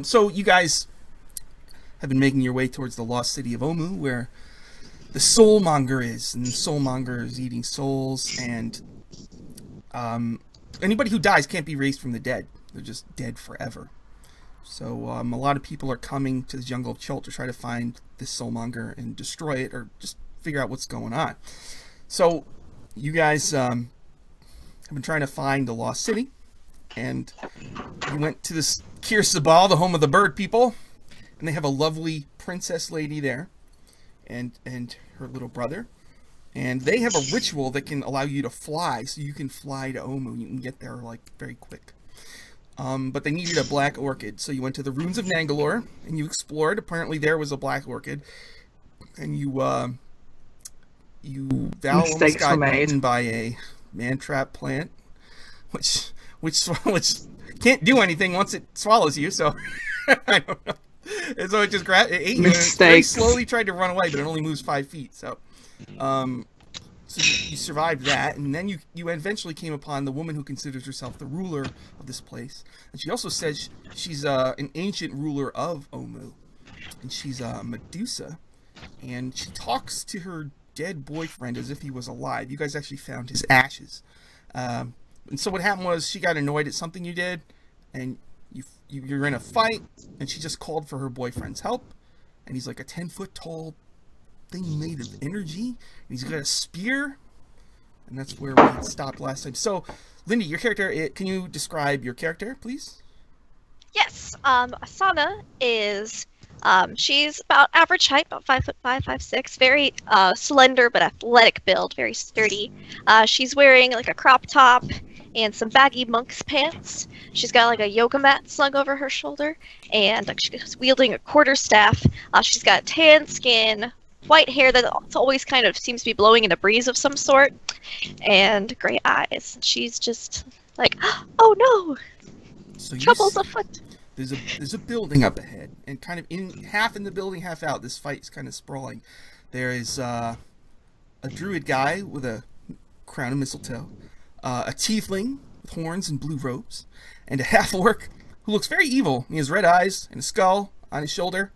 So you guys have been making your way towards the lost city of Omu, where the soulmonger is, and the soulmonger is eating souls, and anybody who dies can't be raised from the dead. They're just dead forever. So a lot of people are coming to the jungle of Chult to try to find this soulmonger and destroy it, or just figure out what's going on. So you guys have been trying to find the lost city, and you went to this Kirsabal, the home of the bird people, and they have a lovely princess lady there, and her little brother, and they have a ritual that can allow you to fly, so you can fly to Omu. You can get there like very quick. But they needed a black orchid, so you went to the ruins of Nangalore and you explored. Apparently there was a black orchid, and you Val almost got eaten by a man-trap plant, which can't do anything once it swallows you. So I don't know. And so it just ate you. And it very slowly tried to run away, but it only moves 5 feet. So, so you survived that, and then you eventually came upon the woman who considers herself the ruler of this place, and she also says she's an ancient ruler of Omu, and she's Medusa, and she talks to her dead boyfriend as if he was alive. You guys actually found his ashes, and so what happened was she got annoyed at something you did, and you're in a fight, and she just called for her boyfriend's help, and he's like a 10-foot tall thing made of energy, and he's got a spear, and that's where we stopped last time. So, Lindy, your character, can you describe your character, please? Yes, Asana is, she's about average height, about 5'5", 5'6", very slender but athletic build, very sturdy. She's wearing like a crop top and some baggy monk's pants. She's got like a yoga mat slung over her shoulder, and she's wielding a quarterstaff. She's got tan skin, white hair that always kind of seems to be blowing in a breeze of some sort, and gray eyes. She's just like, oh no, so trouble's afoot. There's a building up ahead, and kind of half in the building, half out. This fight is kind of sprawling. There is a druid guy with a crown of mistletoe, a tiefling with horns and blue robes, and a half-orc who looks very evil. He has red eyes and a skull on his shoulder,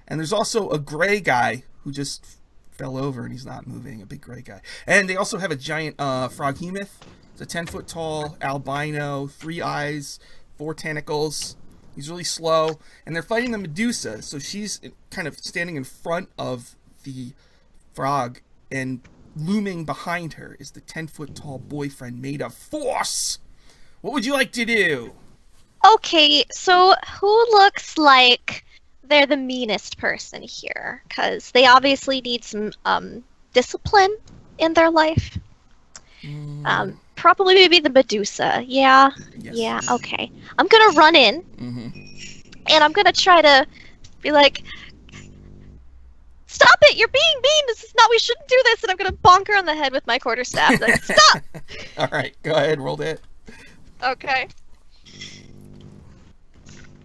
and there's also a gray guy who just fell over and he's not moving, a big gray guy. And they also have a giant froghemoth. It's a 10-foot tall albino, 3 eyes, 4 tentacles. He's really slow, and they're fighting the Medusa, so she's kind of standing in front of the frog, and looming behind her is the 10-foot tall boyfriend made of force. What would you like to do? Okay, so who looks like they're the meanest person here? Because they obviously need some discipline in their life. Probably maybe the Medusa. Yeah. Yes. Yeah, okay. I'm gonna run in, and I'm gonna try to be like, stop it! You're being mean! This is not, we shouldn't do this! And I'm gonna bonk her on the head with my quarterstaff. Like, stop! Alright, go ahead, roll that. Okay.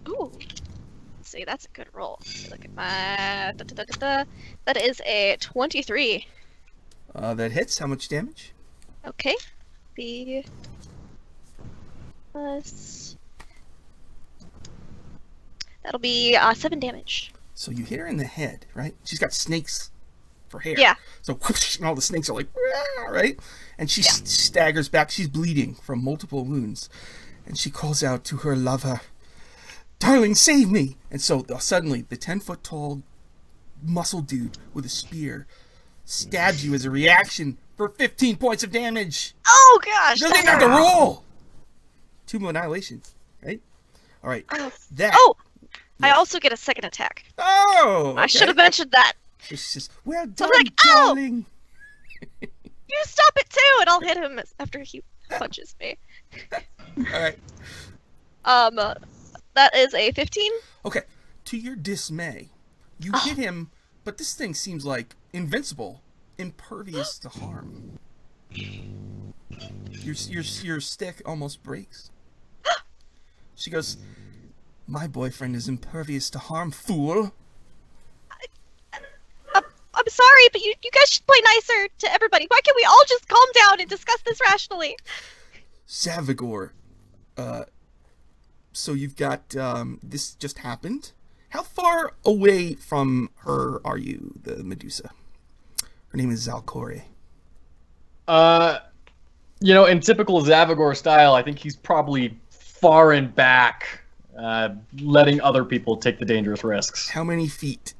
Ooh. See, that's a good roll. Look at my... That is a 23. That hits. How much damage? Okay. The... Plus... That'll be 7 damage. So you hit her in the head, right? She's got snakes for hair. Yeah. So whoosh, and all the snakes are like, right? And she staggers back. She's bleeding from multiple wounds. And she calls out to her lover, "Darling, save me!" And so suddenly the 10-foot tall muscle dude with a spear stabs you as a reaction for 15 points of damage. Oh gosh! Doesn't even have to roll. 2 more Annihilation, right? All right. That. Oh, I also get a second attack. Oh, okay. I should have mentioned that. It's just, well done, so I'm like, darling. You stop it too, and I'll hit him after he punches me. All right. That is a 15. Okay. To your dismay, you hit him, but this thing seems like invincible, impervious to harm. Your stick almost breaks. She goes, "My boyfriend is impervious to harm, fool." I'm sorry, but you guys should play nicer to everybody. Why can't we all just calm down and discuss this rationally? Zavagor, so you've got this just happened. How far away from her are you, the Medusa? Her name is Zavagor. You know, in typical Zavagor style, I think he's probably far and back, letting other people take the dangerous risks. How many feet?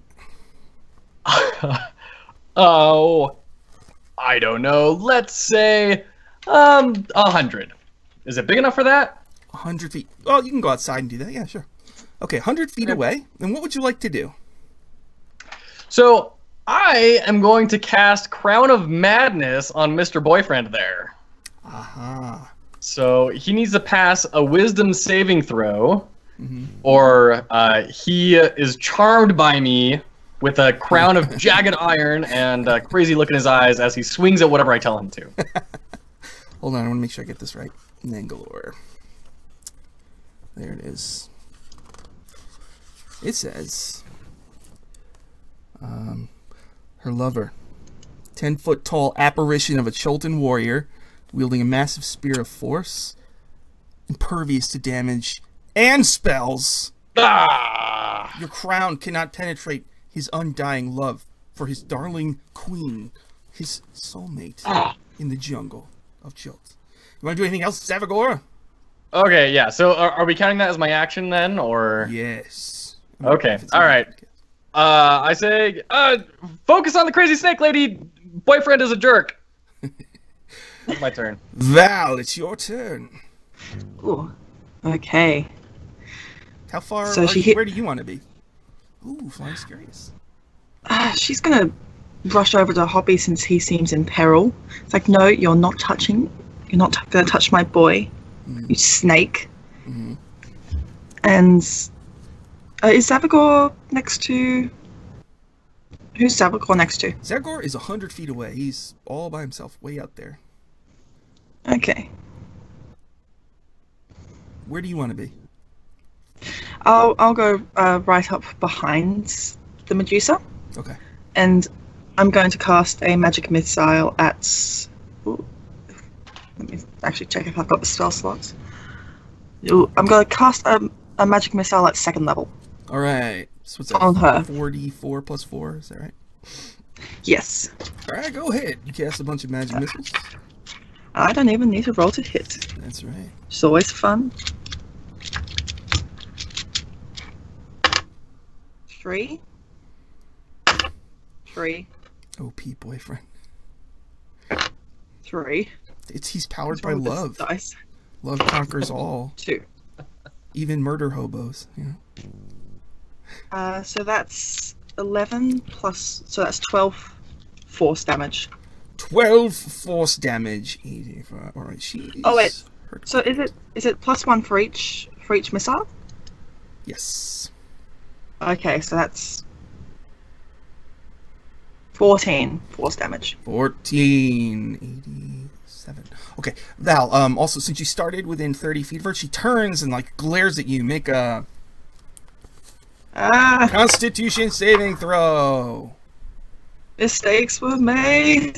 Oh, I don't know. Let's say 100. Is it big enough for that? 100 feet. Well, you can go outside and do that. Yeah, sure. Okay, 100 feet away. And what would you like to do? So I am going to cast Crown of Madness on Mr. Boyfriend there. Aha. So he needs to pass a Wisdom saving throw, or he is charmed by me with a crown of jagged iron and a crazy look in his eyes as he swings at whatever I tell him to. Hold on, I want to make sure I get this right. Nangalore. There it is. It says, her lover, 10-foot tall apparition of a Cholton warrior, wielding a massive spear of force, impervious to damage and spells. Ah! Your crown cannot penetrate his undying love for his darling queen, his soulmate in the jungle of Chult. You want to do anything else, Zavagor? Okay, yeah. So are we counting that as my action then, or? Yes. Okay. All right. I say, focus on the crazy snake lady. Boyfriend is a jerk. That's my turn. Val, it's your turn. Ooh. Okay. How far? So where do you want to be? Ooh, flying curious. She's gonna rush over to Hoppy since he seems in peril. It's like, no, you're not touching. You're not gonna touch my boy. You snake. And is Zavagor next to? Who's Zavagor next to? Zavagor is 100 feet away. He's all by himself, way out there. Okay. Where do you want to be? I'll go right up behind the Medusa. Okay. And I'm going to cast a magic missile at. Ooh, let me actually check if I've got the spell slots. Ooh, I'm going to cast a magic missile at 2nd level. All right. So what's that? On her. 44 plus 4. Is that right? Yes. All right, go ahead. You cast a bunch of magic missiles. I don't even need to roll to hit. That's right. It's always fun. 3. 3. OP boyfriend. 3. He's powered by love. Dice? Love conquers all. 2. Even murder hobos. You know. So that's 11 plus. So that's 12 force damage. 12 force damage. 85. All right. She's oh wait. So is it +1 for each missile? Yes. Okay, so that's 14 force damage. 14. 87. Okay, Val. Also, since you started within 30 feet of her, she turns and like glares at you. Make a Constitution saving throw. Mistakes were made.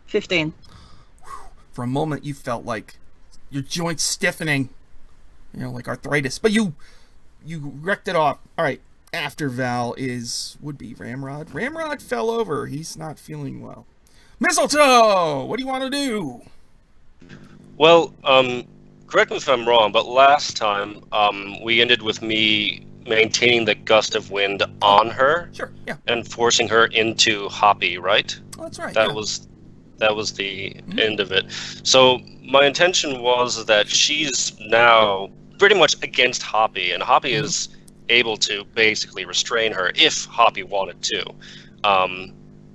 15. For a moment, you felt like your joints stiffening, you know, like arthritis. But you wrecked it off. All right. After Val would be Ramrod. Ramrod fell over. He's not feeling well. Mistletoe, what do you want to do? Well, correct me if I'm wrong, but last time we ended with me maintaining the gust of wind on her. Sure. Yeah. And forcing her into Hoppy, right? Oh, that's right. That was the end of it. So my intention was that she's now pretty much against Hoppy, and Hoppy is able to basically restrain her if Hoppy wanted to.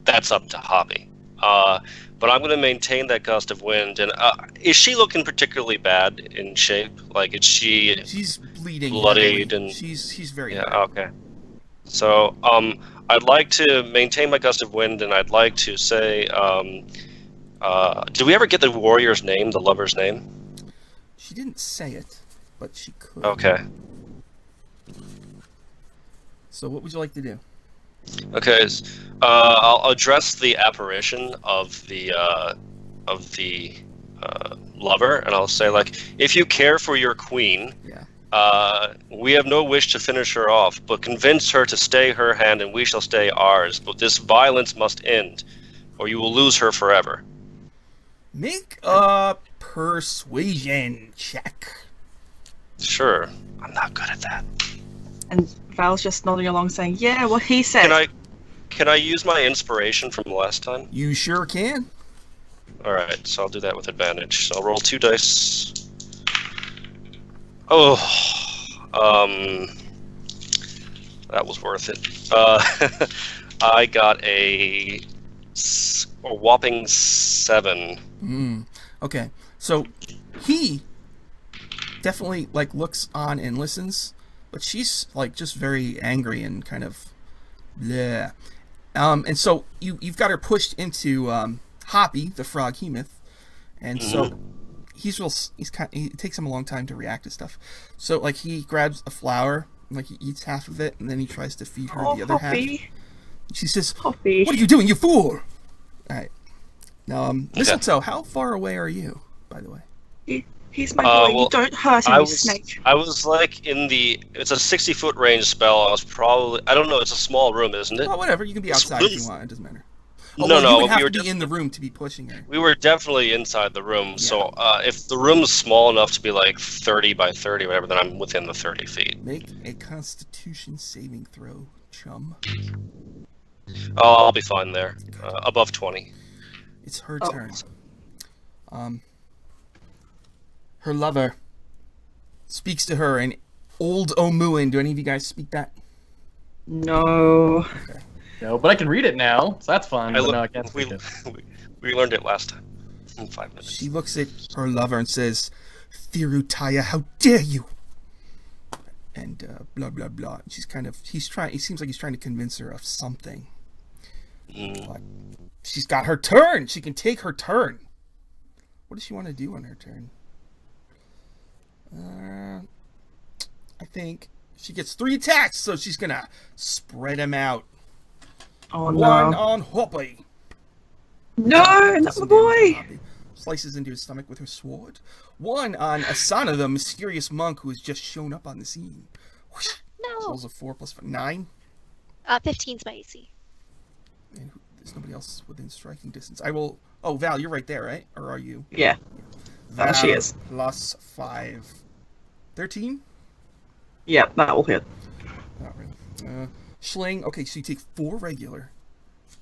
That's up to Hoppy. But I'm going to maintain that gust of wind. And is she looking particularly bad in shape? Like, is she? She's bleeding, bloodied, heavily. and she's very yeah. bad. Okay. So I'd like to maintain my gust of wind, and I'd like to say, did we ever get the warrior's name, the lover's name? She didn't say it, but she could. Okay. So what would you like to do? Okay, I'll address the apparition of the lover, and I'll say, like, if you care for your queen, we have no wish to finish her off, but convince her to stay her hand and we shall stay ours. But this violence must end, or you will lose her forever. Make a persuasion check. Sure. I'm not good at that. And Val's just nodding along saying, yeah, what he said. Can I use my inspiration from last time? You sure can. Alright, so I'll do that with advantage. So I'll roll 2 dice. Oh, that was worth it. I got a whopping 7. Okay, so he definitely like looks on and listens, but she's like just very angry and kind of bleh. And so you've got her pushed into Hoppy, the froghemoth, and so it takes him a long time to react to stuff. So like he grabs a flower, like he eats half of it, and then he tries to feed her the other half. She says, Hoppy. "What are you doing, you fool?" All right. Now, Mistletoe, how far away are you, by the way? He's my boy. You don't hurt him, you snake. I was like in the. It's a 60-foot range spell. I was probably. I don't know. It's a small room, isn't it? Oh, whatever. You can be outside if you want. It doesn't matter. Oh, no, you would have to be in the room to be pushing her. We were definitely inside the room. Yeah. So if the room's small enough to be like 30 by 30, whatever, then I'm within the 30 feet. Make a Constitution saving throw, chum. Oh, I'll be fine there. Above 20. It's her turn. Her lover speaks to her in Old Omuan. Do any of you guys speak that? No. Okay. No, but I can read it now, so that's fun. No, I can't speak it. We learned it last time. In 5 minutes. She looks at her lover and says, "Thirutaya, how dare you!" And blah blah blah. She's kind of. He seems like he's trying to convince her of something. But she's got her turn. She can take her turn. What does she want to do on her turn? I think she gets 3 attacks, so she's gonna spread them out. Oh no! One on Hoppy. No, not my boy. Slices into his stomach with her sword. One on Asana, the mysterious monk who has just shown up on the scene. No. Rolls a 4 plus 5, 9. 15's my AC. And there's nobody else within striking distance. I will. Oh, Val, you're right there, right? Or are you? Yeah. Val she is. Plus 5. 13? Yeah, that will hit. Not really. Schling. Okay, so you take 4 regular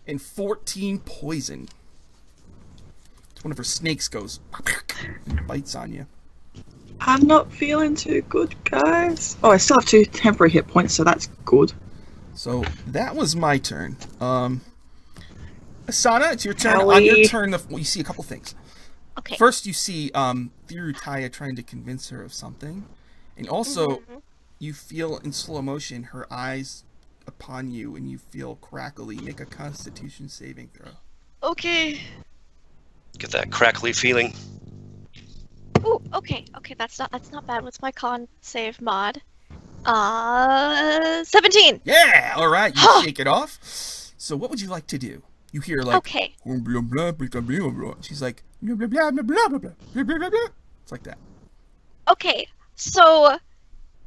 and 14 poison. One of her snakes goes and bites on you. I'm not feeling too good, guys. Oh, I still have 2 temporary hit points, so that's good. So that was my turn. Asana, it's your turn. On your turn, you see a couple things. Okay. First, you see Thirutaya trying to convince her of something, and also you feel in slow motion her eyes upon you, and you feel crackly. Make a Constitution saving throw. Okay. Get that crackly feeling. Ooh, okay, that's not bad. What's my con save mod? 17. Yeah, all right, you shake it off. So what would you like to do? You hear like okay. Blah, blah, blah, blah, blah, blah. She's like blah blah blah blah blah blah blah blah blah blah. It's like that. Okay, so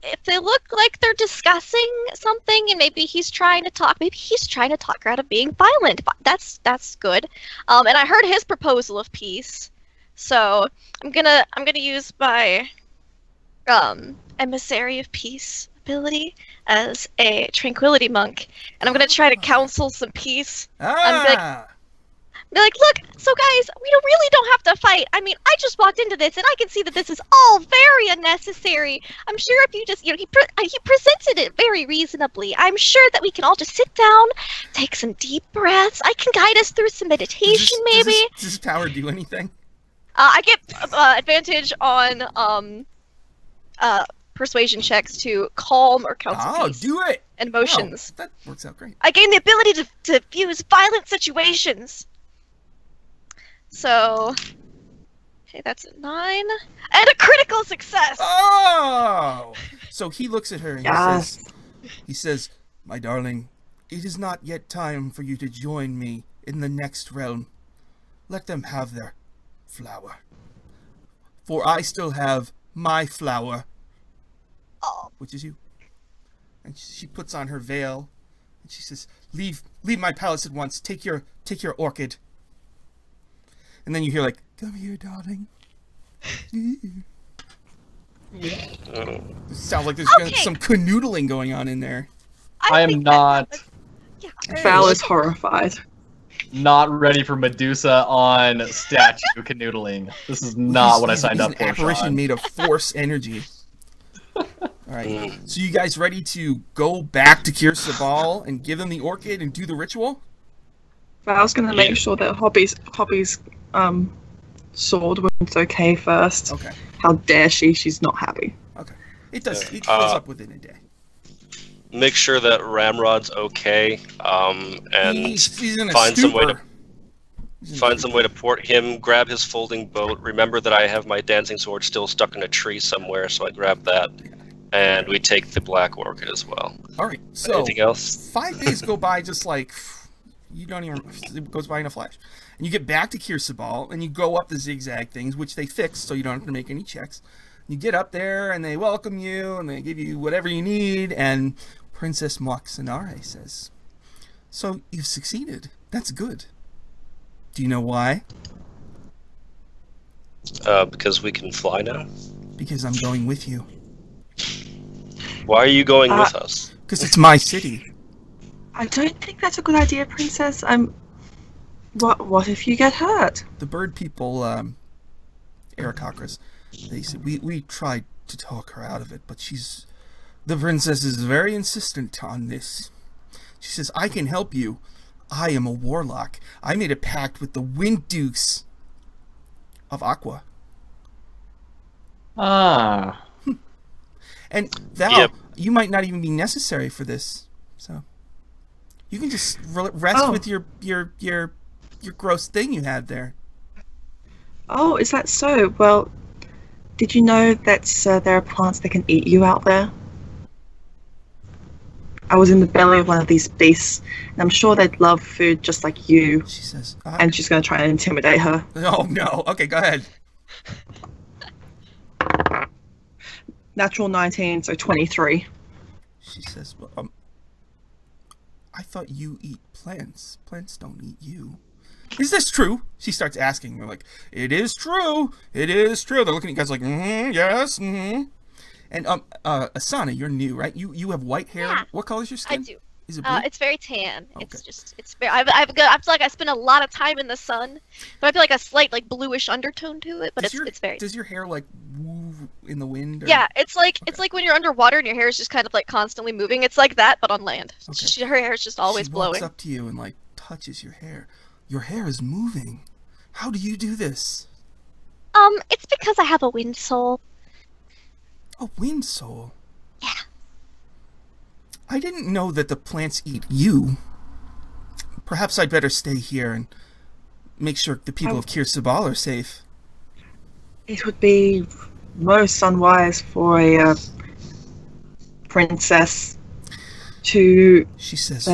if they look like they're discussing something, and maybe he's trying to talk her out of being violent. That's good. And I heard his proposal of peace, so I'm gonna use my emissary of peace ability as a tranquility monk, and I'm gonna try to counsel some peace. Be like, look, so guys, we really don't have to fight. I mean, I just walked into this, and I can see that this is all very unnecessary. I'm sure if you just, he presented it very reasonably. I'm sure that we can all just sit down, take some deep breaths. I can guide us through some meditation, maybe. Does this tower do anything? I get advantage on persuasion checks to calm or counsel peace. Do it! And emotions. Oh, that works out great. I gain the ability to diffuse violent situations. So, okay, that's a 9. And a critical success! Oh! So he looks at her and he says, "My darling, it is not yet time for you to join me in the next realm. Let them have their flower. for I still have my flower, Oh. which is you. And she puts on her veil, and she says, "Leave my palace at once. Take your orchid." And then you hear like, "Come here, darling." It sounds like there's some canoodling going on in there. I am not Val is horrified. not ready for Medusa on statue canoodling. This is not what I signed up for. An apparition Sean. made of force energy. All right, so you guys ready to go back to Kir Sabal and give them the orchid and do the ritual? Val's gonna make sure that Hobby's sword wound's okay first. Okay. How dare she? She's not happy. Okay. It does. It fills up within a day. Make sure that Ramrod's okay, and He's in a find some way to stupor. find some way to port him. Grab his folding boat. Remember that I have my dancing sword still stuck in a tree somewhere, so I grab that, and we take the black orchid as well. All right. So Anything else? 5 days go by just like you don't even. It goes by in a flash, and you get back to Kir Sabal, and you go up the zigzag things, which they fixed, so you don't have to make any checks. You get up there, and they welcome you, and they give you whatever you need, and Princess Moxanare says, "So you've succeeded. That's good. Do you know why? Because we can fly now. Because I'm going with you. Why are you going with us? Because it's my city." I don't think that's a good idea, Princess. What if you get hurt? The bird people, Aerococras, they said, we tried to talk her out of it, but the princess is very insistent on this. She says, "I can help you. I am a warlock. I made a pact with the Wind Dukes of Aqua." Ah. And Val, you might not even be necessary for this, so you can just rest with your gross thing you had there. Oh, is that so? Well, did you know that there are plants that can eat you out there? I was in the belly of one of these beasts, and I'm sure they'd love food just like you. She says, and she's going to try and intimidate her. Oh, no. Okay, go ahead. Natural 19, so 23. She says, "Well, I thought you eat plants. Plants don't eat you. Is this true?" She starts asking. They're like, "It is true. It is true." They're looking at you guys like, yes, And Asana, you're new, right? You have white hair. Yeah, What color is your skin? I do. Is it blue? It's very tan. Okay. It's very. I feel like I spend a lot of time in the sun, but I feel like a slight like bluish undertone to it. But it's very. Does your hair like move in the wind? Or? Yeah, it's like when you're underwater and your hair is just kind of like constantly moving. It's like that, but on land. Okay. Her hair is just always she blowing. walks up to you and like touches your hair. Your hair is moving. How do you do this? It's because I have a wind soul. A wind soul? Yeah. I didn't know that the plants eat you. Perhaps I'd better stay here and make sure the people of Kir Sabal are safe. It would be most unwise for a princess to She says,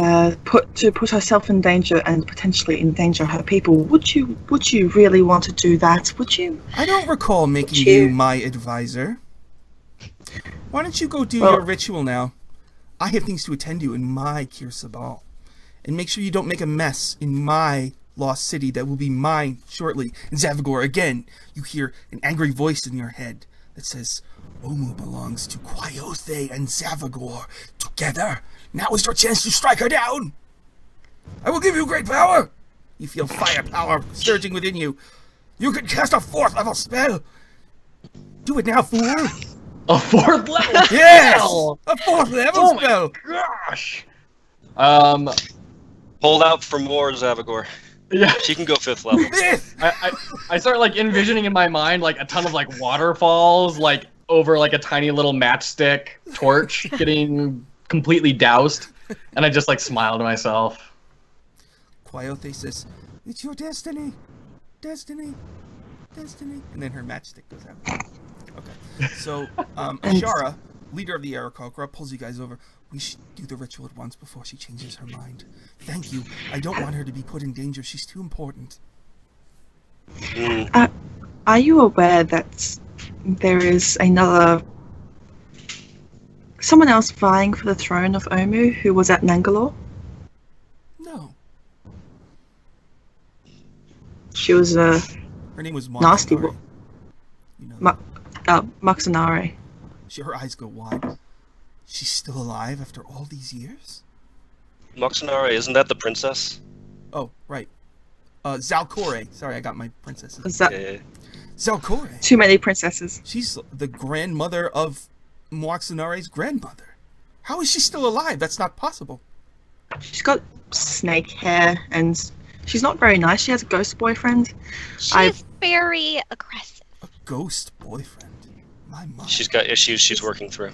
put herself in danger and potentially endanger her people. Would you really want to do that? Would you? I don't recall making you my advisor. Why don't you go do your ritual now? I have things to attend to in my Kir Sabal. And make sure you don't make a mess in my lost city that will be mine shortly. And Zavagor, again, you hear an angry voice in your head that says, "Omu belongs to Quayothe and Zavagor. Together, now is your chance to strike her down. I will give you great power." You feel fire power surging within you. You can cast a 4th level spell. Do it now, fool. A 4th level Yes! spell! A 4th level spell! Gosh! Hold out for more, Zavagor. Yeah. She can go 5th level. I start like envisioning in my mind like a ton of like waterfalls like over like a tiny little matchstick torch getting completely doused, and I just like smile to myself. Quayothe says, "It's your destiny. Destiny. Destiny." And then her matchstick goes out. Okay. So, Ashara, leader of the Aerococra, pulls you guys over. "We should do the ritual at once before she changes her mind. Thank you. I don't want her to be put in danger. She's too important." Are you aware that there is someone else vying for the throne of Omu who was at Nangalore. No. She was a Her name was nasty Moxanari. woman. You know, Moxanari. her eyes go wide. She's still alive after all these years? Moxanari, isn't that the princess? Oh, right. Zalcore. Sorry, I got my princesses. Yeah. Zalcore. Too many princesses. She's the grandmother of Moxanari's grandmother. How is she still alive? That's not possible. She's got snake hair and she's not very nice. She has a ghost boyfriend. She's very aggressive. A ghost boyfriend. My mother. She's got issues she's working through.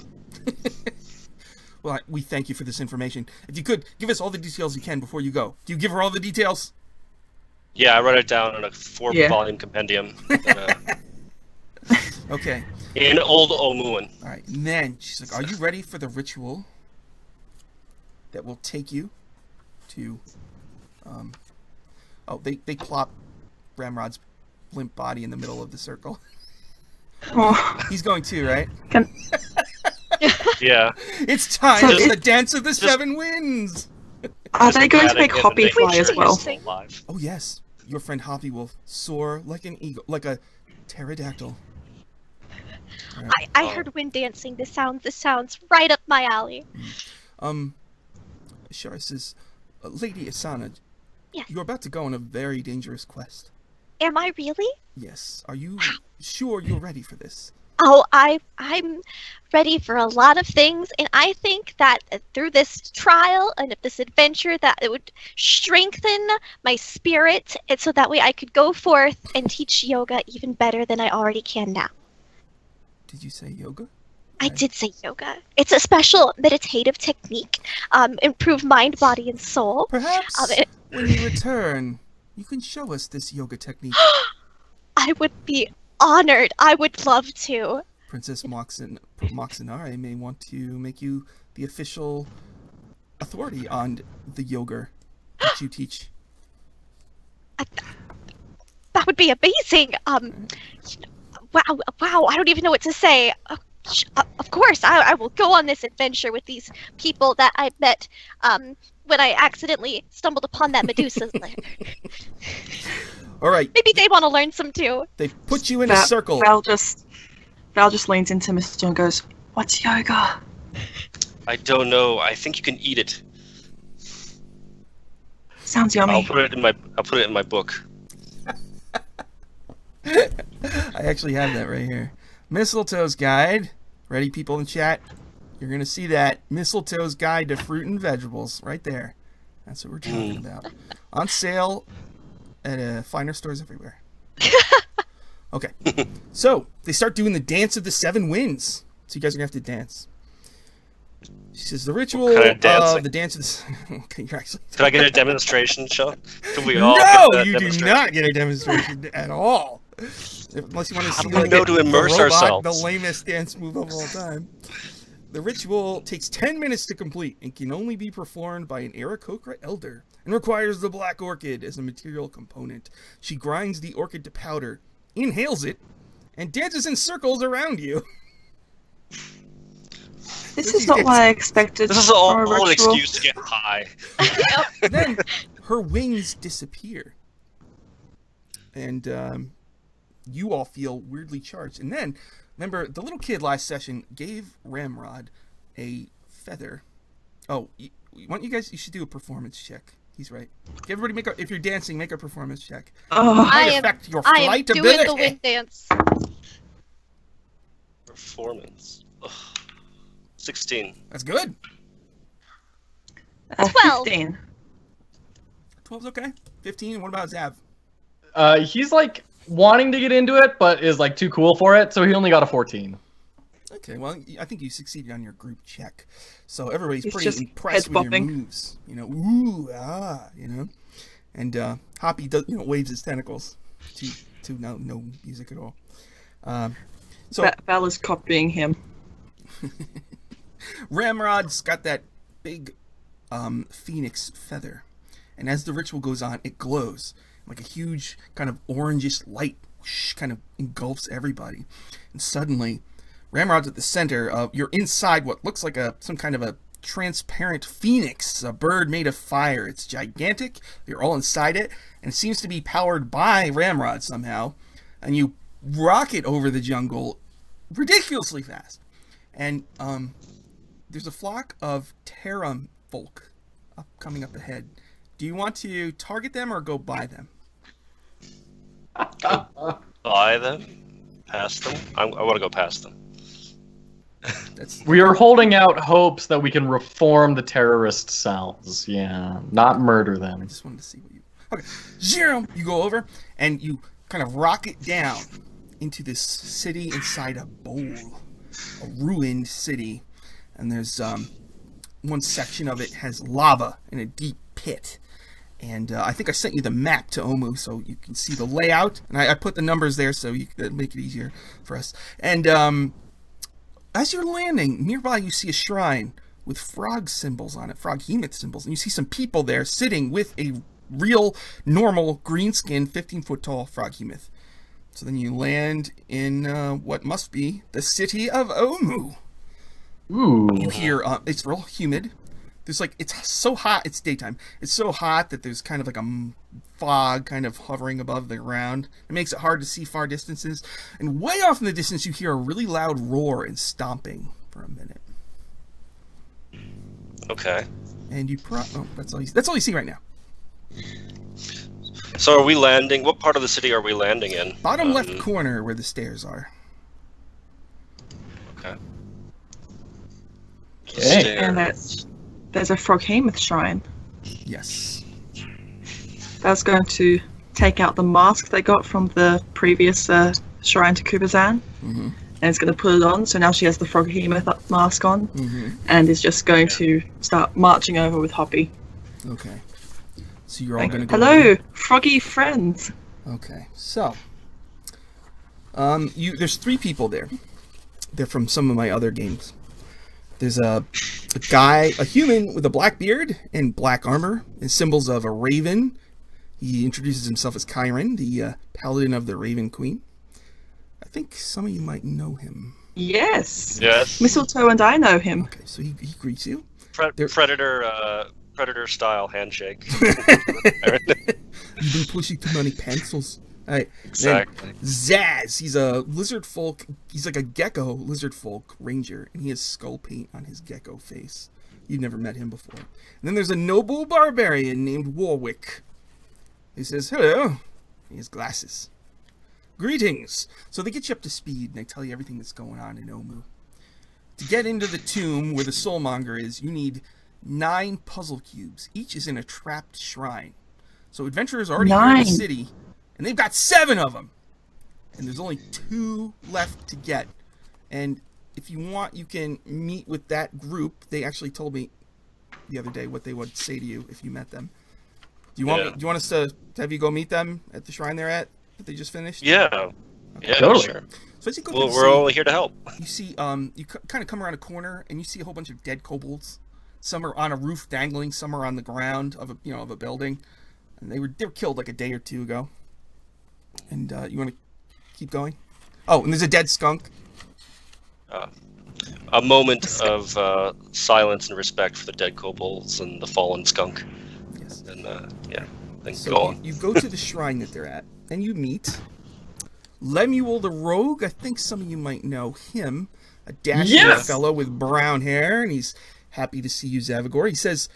Well, we thank you for this information. If you could, give us all the details you can before you go. Do you give her all the details? Yeah, I wrote it down in a 4-volume compendium. Okay. In Old Omuan. All right. And then she's like, "Are you ready for the ritual that will take you to?" Oh, they plop Ramrod's limp body in the middle of the circle. Oh. He's going too, right? Yeah. It's time So for the dance of the 7 winds. Are they going to make Dramatic Hoppy and fly make as sure well? he's alive. Oh yes, your friend Hoppy will soar like an eagle, like a pterodactyl. I heard wind dancing. This sounds right up my alley. Shara says, "Lady Asana, Yes. you're about to go on a very dangerous quest. Am I really? Yes. Are you sure you're ready for this?" Oh, I'm ready for a lot of things, and I think that through this trial and this adventure, that it would strengthen my spirit, and so that way I could go forth and teach yoga even better than I already can now. Did you say yoga? I did say yoga. It's a special meditative technique, improve mind, body, and soul. Perhaps when you return, you can show us this yoga technique. I would be honored. I would love to. Princess Moxanare may want to make you the official authority on the yoga that you teach. That would be amazing. Wow, I don't even know what to say. Of course, I will go on this adventure with these people that I met when I accidentally stumbled upon that Medusa's lair. All right. Maybe they want to learn some too. They put you in a circle. Val just leans into Mr. and goes, "What's yoga?" I don't know. I think you can eat it. Sounds yummy. I'll put it in my book. I actually have that right here. Mistletoe's Guide. Ready, people in chat? You're going to see that. Mistletoe's Guide to Fruit and Vegetables. Right there. That's what we're talking about. On sale at finer stores everywhere. Okay. So, they start doing the dance of the 7 winds. So you guys are going to have to dance. She says, the ritual of the dance of the... Okay, you're actually... Can I get a demonstration, Sean? Can we all No, you do not get a demonstration at all. Unless you want to see we know to immerse ourselves? The lamest dance move of all time. The ritual takes 10 minutes to complete and can only be performed by an Aarakocra elder and requires the black orchid as a material component. She grinds the orchid to powder, inhales it, and dances in circles around you. This is not what I expected. This is all an excuse to get high. Then her wings disappear. And you all feel weirdly charged. And then, remember, the little kid last session gave Ramrod a feather. Oh, you guys, you should do a performance check. He's right. Everybody if you're dancing, make a performance check. Oh, I am doing the wind dance. Performance. Ugh. 16. That's good. 12. 15. 12's okay. 15, what about Zav? He's like wanting to get into it, but is like too cool for it, so he only got a 14. Okay, well, I think you succeeded on your group check. So everybody's He's pretty just impressed with your head-bopping. moves. You know, ooh, ah, you know. And Hoppy does, waves his tentacles to no music at all. So Val is copying him. Ramrod's got that big phoenix feather, and as the ritual goes on, it glows like a huge kind of orangish light whoosh, kind of engulfs everybody. And suddenly, Ramrod's at the center of, you're inside what looks like some kind of a transparent phoenix, a bird made of fire. It's gigantic. You're all inside it, and it seems to be powered by Ramrod somehow. And you rocket over the jungle ridiculously fast. And there's a flock of Terra folk coming up ahead. Do you want to target them or go by them? By them? Past them? I want to go past them. We are holding out hopes that we can reform the terrorist cells. Yeah, not murder them. I just wanted to see what you... Okay, zero. You go over, and you kind of rocket down into this city inside a bowl. A ruined city. And there's one section of it has lava in a deep pit. And I think I sent you the map to Omu so you can see the layout. And I put the numbers there so you can make it easier for us. And as you're landing, nearby you see a shrine with frog symbols on it, frog-hemoth symbols. And you see some people there sitting with a real, normal, green-skinned, 15-foot-tall frog-hemoth. So then you land in what must be the city of Omu. Ooh. You hear, it's real humid. There's like, it's so hot, it's daytime. It's so hot that there's kind of like a fog kind of hovering above the ground. It makes it hard to see far distances. And way off in the distance, you hear a really loud roar and stomping for a minute. Okay. And you that's all you see right now. So are we landing? What part of the city are we landing in? Bottom left corner where the stairs are. Okay. Okay. And there's a Froghemoth shrine. Yes. That's going to take out the mask they got from the previous shrine to Kubazan. Mm-hmm. And it's going to put it on, so now she has the Froghemoth mask on. Mm-hmm. And is just going to start marching over with Hoppy. Okay. So you're all going to go hello, over. froggy friends. Okay, so there's 3 people there. They're from some of my other games. There's a human with a black beard and black armor and symbols of a raven. He introduces himself as Chiron, the paladin of the Raven Queen. I think some of you might know him. Yes. Yes. Mistletoe and I know him. Okay, so he greets you. Predator style handshake. You've been pushing too many pencils. All right. Exactly. Then Zaz, he's a lizard folk. He's like a gecko lizard folk ranger, and he has skull paint on his gecko face. You've never met him before. And then there's a noble barbarian named Warwick. He says, hello. He has glasses. Greetings. So they get you up to speed, and they tell you everything that's going on in Omu. To get into the tomb where the soulmonger is, you need 9 puzzle cubes. Each is in a trapped shrine. So adventurers are already here in the city, and they've got 7 of them. And there's only 2 left to get. And if you want, you can meet with that group. They actually told me the other day what they would say to you if you met them. Do you want do you want us to have you go meet them at the shrine they're at that they just finished? Yeah. Okay. Yeah, Totally. sure. So as you go Well, through we're only here to help. you see, you kind of come around a corner and you see a whole bunch of dead kobolds. Some are on a roof dangling, some are on the ground of a building, and they were killed like a day or 2 ago. And you want to keep going? Oh, and there's a dead skunk. A moment of silence and respect for the dead kobolds and the fallen skunk. Yes. And yeah, then So go on. you go to the shrine that they're at, and you meet Lemuel the Rogue. I think some of you might know him. A dashing fellow with brown hair, and he's happy to see you, Zavagor. He says,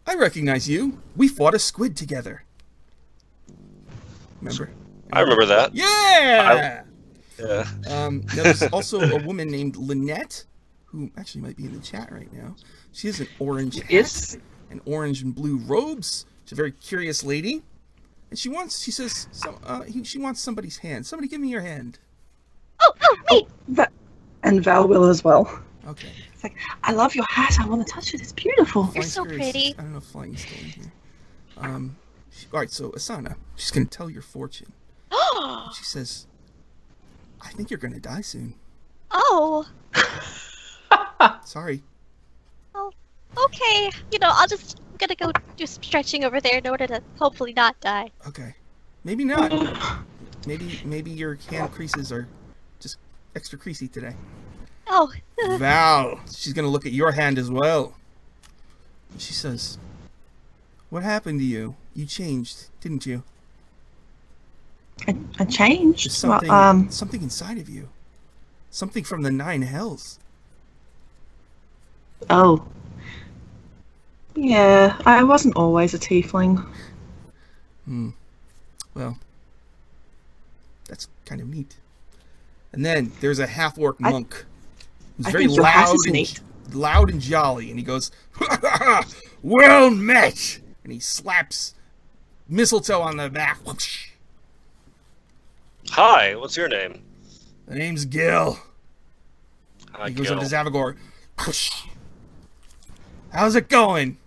I recognize you. We fought a squid together. Remember? I remember that. Yeah! Yeah. Now there's also a woman named Lynette, who actually might be in the chat right now. She has an orange hat and orange and blue robes. She's a very curious lady. And she wants somebody's hand. Somebody give me your hand. Oh, me! And Val will as well. Okay. It's like, I love your hat. I want to touch it. It's beautiful. You're so Flying pretty. I don't know if Flying is still in here. Alright, so Asana, she's going to tell your fortune. She says, I think you're going to die soon. Oh. Sorry. Oh, okay. I'm gonna go do some stretching over there in order to hopefully not die. Okay. Maybe not. maybe your hand creases are just extra creasy today. Oh. Val, she's gonna look at your hand as well. She says, "What happened to you? You changed, didn't you?" I changed. There's something, Well, something inside of you. Something from the 9 hells. Oh. Yeah, I wasn't always a tiefling. Well, that's kind of neat. And then there's a half-orc monk who's very think your hat is loud and jolly, and he goes, "Ha, ha, ha, well met!" And he slaps Mistletoe on the back. Whoosh. Hi, what's your name? The name's Gil. Hi, He goes Gil. over to Zavagor. Whoosh. How's it going?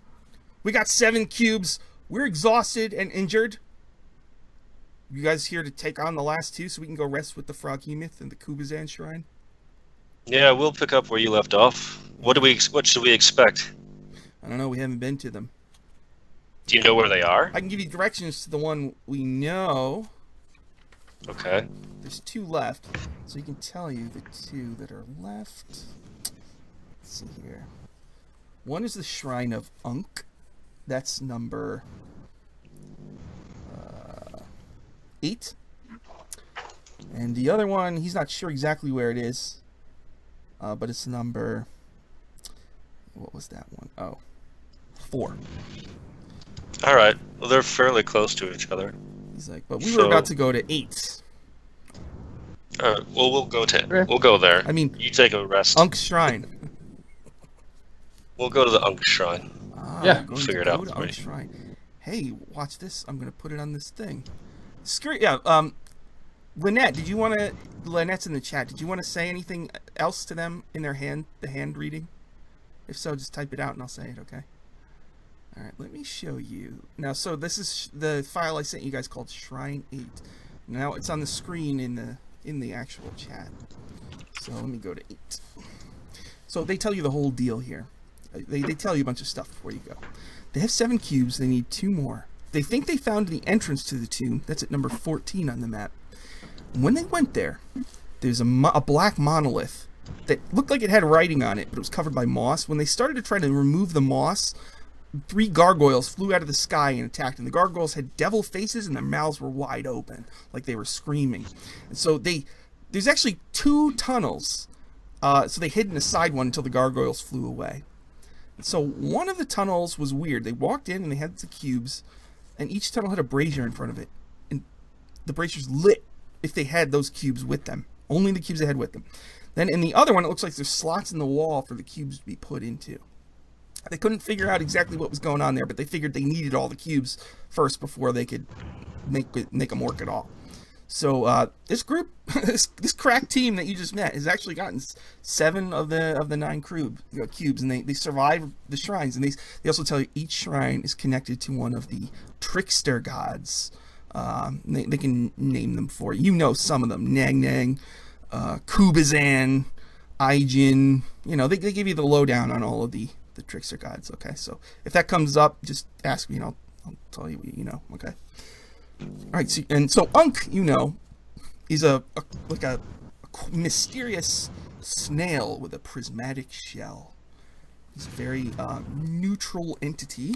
We got 7 cubes. We're exhausted and injured. You guys here to take on the last 2 so we can go rest with the Froghemoth and the Kubazan Shrine? Yeah, we'll pick up where you left off. What should we expect? I don't know. We haven't been to them. Do you know where they are? I can give you directions to the one we know. Okay. There's 2 left, so he can tell you the 2 that are left. Let's see here. One is the Shrine of Unk. That's number 8. And the other one, he's not sure exactly where it is, but it's number... What was that one? Oh, 4. All right. Well, they're fairly close to each other. He's like, but we were about to go to 8. All right. Well, we'll go there. I mean, you take a rest. Unk's Shrine. We'll go to the Unk Shrine. Yeah, we'll figure it out. Unk's Shrine. Hey, watch this. I'm gonna put it on this thing. Screw yeah. Lynette, did you want to? Lynette's in the chat. Did you want to say anything else to them in their hand reading? If so, just type it out and I'll say it. Okay. All right. Let me show you now. So this is the file I sent you guys called Shrine 8. Now it's on the screen in the actual chat. So let me go to 8. So they tell you the whole deal here. They tell you a bunch of stuff before you go. They have 7 cubes. They need 2 more. They think they found the entrance to the tomb. That's at number 14 on the map. When they went there, there's a black monolith that looked like it had writing on it, but it was covered by moss. When they started to try to remove the moss, 3 gargoyles flew out of the sky and attacked. And the gargoyles had devil faces and their mouths were wide open, like they were screaming. And so there's actually 2 tunnels. So they hid in the side one until the gargoyles flew away. So one of the tunnels was weird. They walked in and they had the cubes, and each tunnel had a brazier in front of it. And the brazier's lit if they had those cubes with them. Only the cubes they had with them. Then in the other one, it looks like there's slots in the wall for the cubes to be put into. They couldn't figure out exactly what was going on there, but they figured they needed all the cubes first before they could make them work at all. So this group, this crack team that you just met, has actually gotten 7 of the 9 cubes, and they survive the shrines. And they also tell you each shrine is connected to one of the trickster gods. They can name them for you. You know some of them: Nang Nang, Kubazan, Aijin. You know, they give you the lowdown on all of the trickster gods. Okay, so if that comes up, just ask me, and I'll tell you what you know. Okay. All right, so Unk, you know, is like a mysterious snail with a prismatic shell. He's a very neutral entity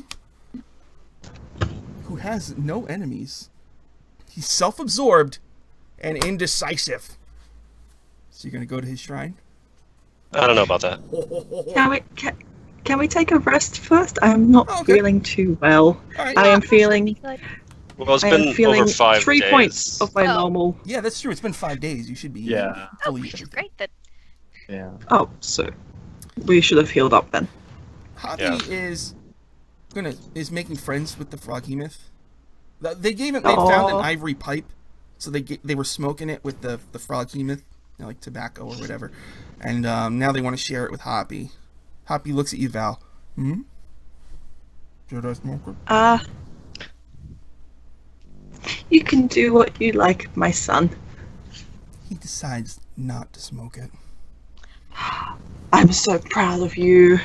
who has no enemies. He's self-absorbed and indecisive. So you're gonna go to his shrine? I don't know about that. Can we take a rest first? I'm not feeling too well. Right, I am feeling. Well, it's been over 5 3 days. points of my normal. Yeah, that's true. It's been 5 days. You should be fully Great then. Yeah. Oh, so we should have healed up then. Hobby is making friends with the Froghemoth. They found an ivory pipe, so they were smoking it with the Froghemoth, like tobacco or whatever, and now they want to share it with Hoppy. Hoppy looks at you, Val. Should I smoke it? You can do what you like, my son. He decides not to smoke it. I'm so proud of you.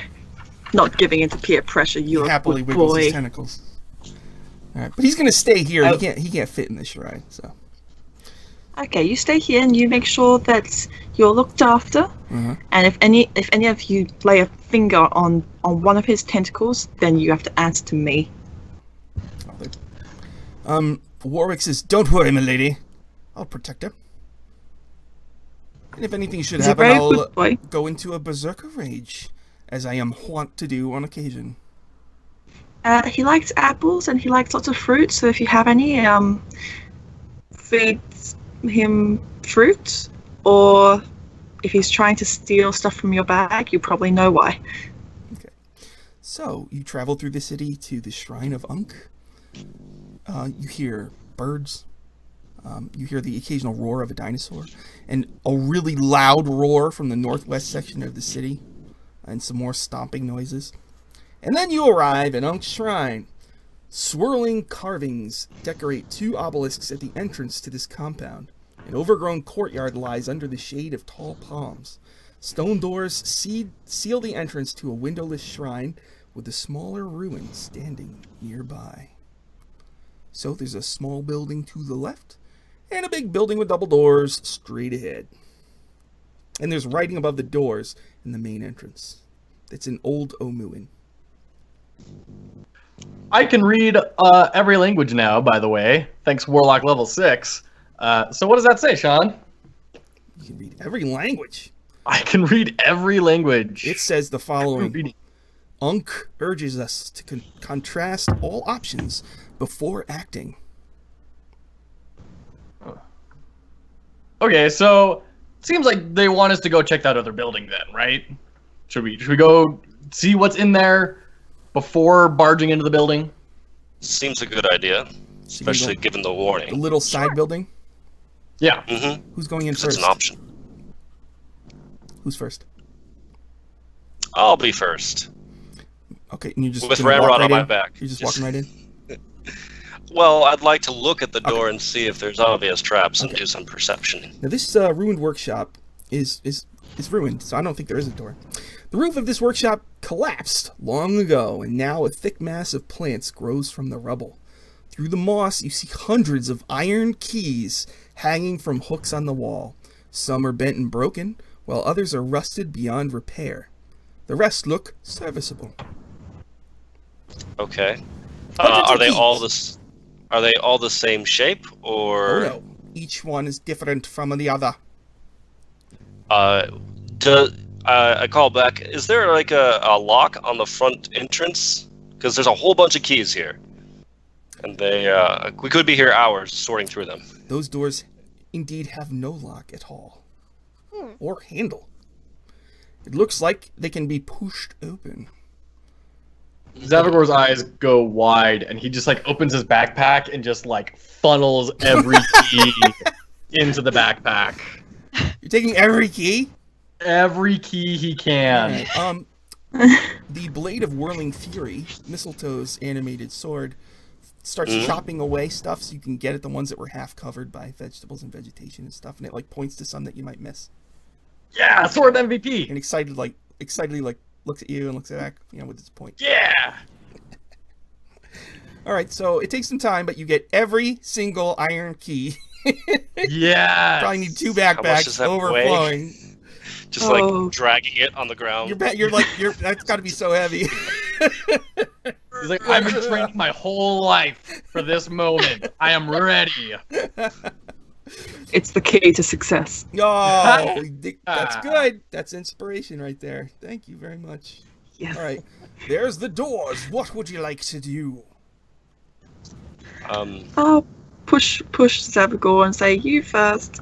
Not giving into peer pressure. You're He happily a good wiggles boy. his tentacles. All right, but he's gonna stay here. He can't fit in the shrine. So, Okay, you stay here and you make sure that you're looked after. Mm-hmm. And if any of you lay a finger on one of his tentacles, then you have to answer to me. Warwick says, "Don't worry, milady. I'll protect her. And if anything should He's a happen, very I'll good boy. go into a berserker rage, as I am wont to do on occasion." He likes apples and he likes lots of fruit. So if you have any, feed him fruit, or if he's trying to steal stuff from your bag, you probably know why. Okay. So, you travel through the city to the Shrine of Unk. You hear birds. You hear the occasional roar of a dinosaur. And a really loud roar from the northwest section of the city. And some more stomping noises. And then you arrive at Unk's Shrine. Swirling carvings decorate 2 obelisks at the entrance to this compound. An overgrown courtyard lies under the shade of tall palms. Stone doors seal the entrance to a windowless shrine with a smaller ruin standing nearby. So there's a small building to the left and a big building with double doors straight ahead. And there's writing above the doors in the main entrance. It's in Old Omuin. I can read every language now, by the way. Thanks, Warlock level 6. So what does that say, Sean? You can read every language. I can read every language. It says the following. Unk urges us to contrast all options before acting. Okay, so it seems like they want us to go check that other building then, right? Should we go see what's in there before barging into the building? Seems a good idea, especially given the warning. The little side building? Yeah. Mm-hmm. Who's going in first? It's an option. Who's first? I'll be first. Okay, and you just With gonna walk Ramrod right on my in? back. You're just walking right in? Well, I'd like to look at the door and see if there's obvious traps and Okay. do some perception. Now this ruined workshop is ruined, so I don't think there is a door. The roof of this workshop collapsed long ago, and now a thick mass of plants grows from the rubble. Through the moss, you see hundreds of iron keys hanging from hooks on the wall. Some are bent and broken, while others are rusted beyond repair. The rest look serviceable. Okay. Hundreds Are of they keys. all this? Are they all the same shape, or? Oh no, each one is different from the other. I call back. Is there like a lock on the front entrance? Because there's a whole bunch of keys here, and we could be here hours sorting through them. Those doors indeed have no lock at all. Or handle. It looks like they can be pushed open. Zavagor's eyes go wide, and he just like opens his backpack and just like funnels every key into the backpack. You're taking every key? Every key he can. The Blade of Whirling Fury, Mistletoe's animated sword, starts chopping away stuff so you can get at the ones that were half covered by vegetables and vegetation and stuff, and it like points to some that you might miss. Yeah, sword MVP. And excitedly looks at you and looks back, with its point. Yeah. All right, so it takes some time, but you get every single iron key. Yeah. Probably need 2 How much backpacks does that overflowing. Just like dragging it on the ground. That's got to be so heavy. He's like, I've been training my whole life for this moment. I am ready. It's the key to success. Oh, that's good. That's inspiration right there. Thank you very much. Yes. All right, there's the doors. What would you like to do? I'll push Zavagor and say, you first.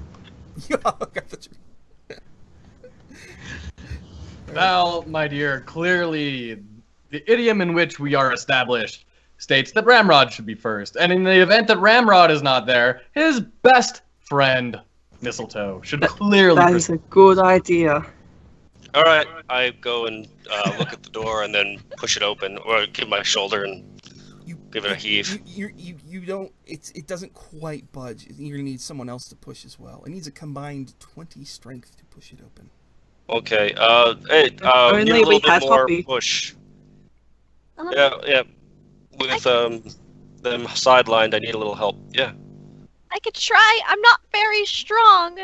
Well, my dear, clearly the idiom in which we are established states that Ramrod should be first. And in the event that Ramrod is not there, his best friend, Mistletoe, should clearly That is a good idea. All right, I go and look at the door and then push it open, or give my shoulder and give it a heave. You don't. It doesn't quite budge. You're gonna need someone else to push as well. It needs a combined 20 strength to push it open. Okay. Only need a we little bit had more Hoppy. push. Yeah. With them sidelined, I need a little help. Yeah. I could try. I'm not very strong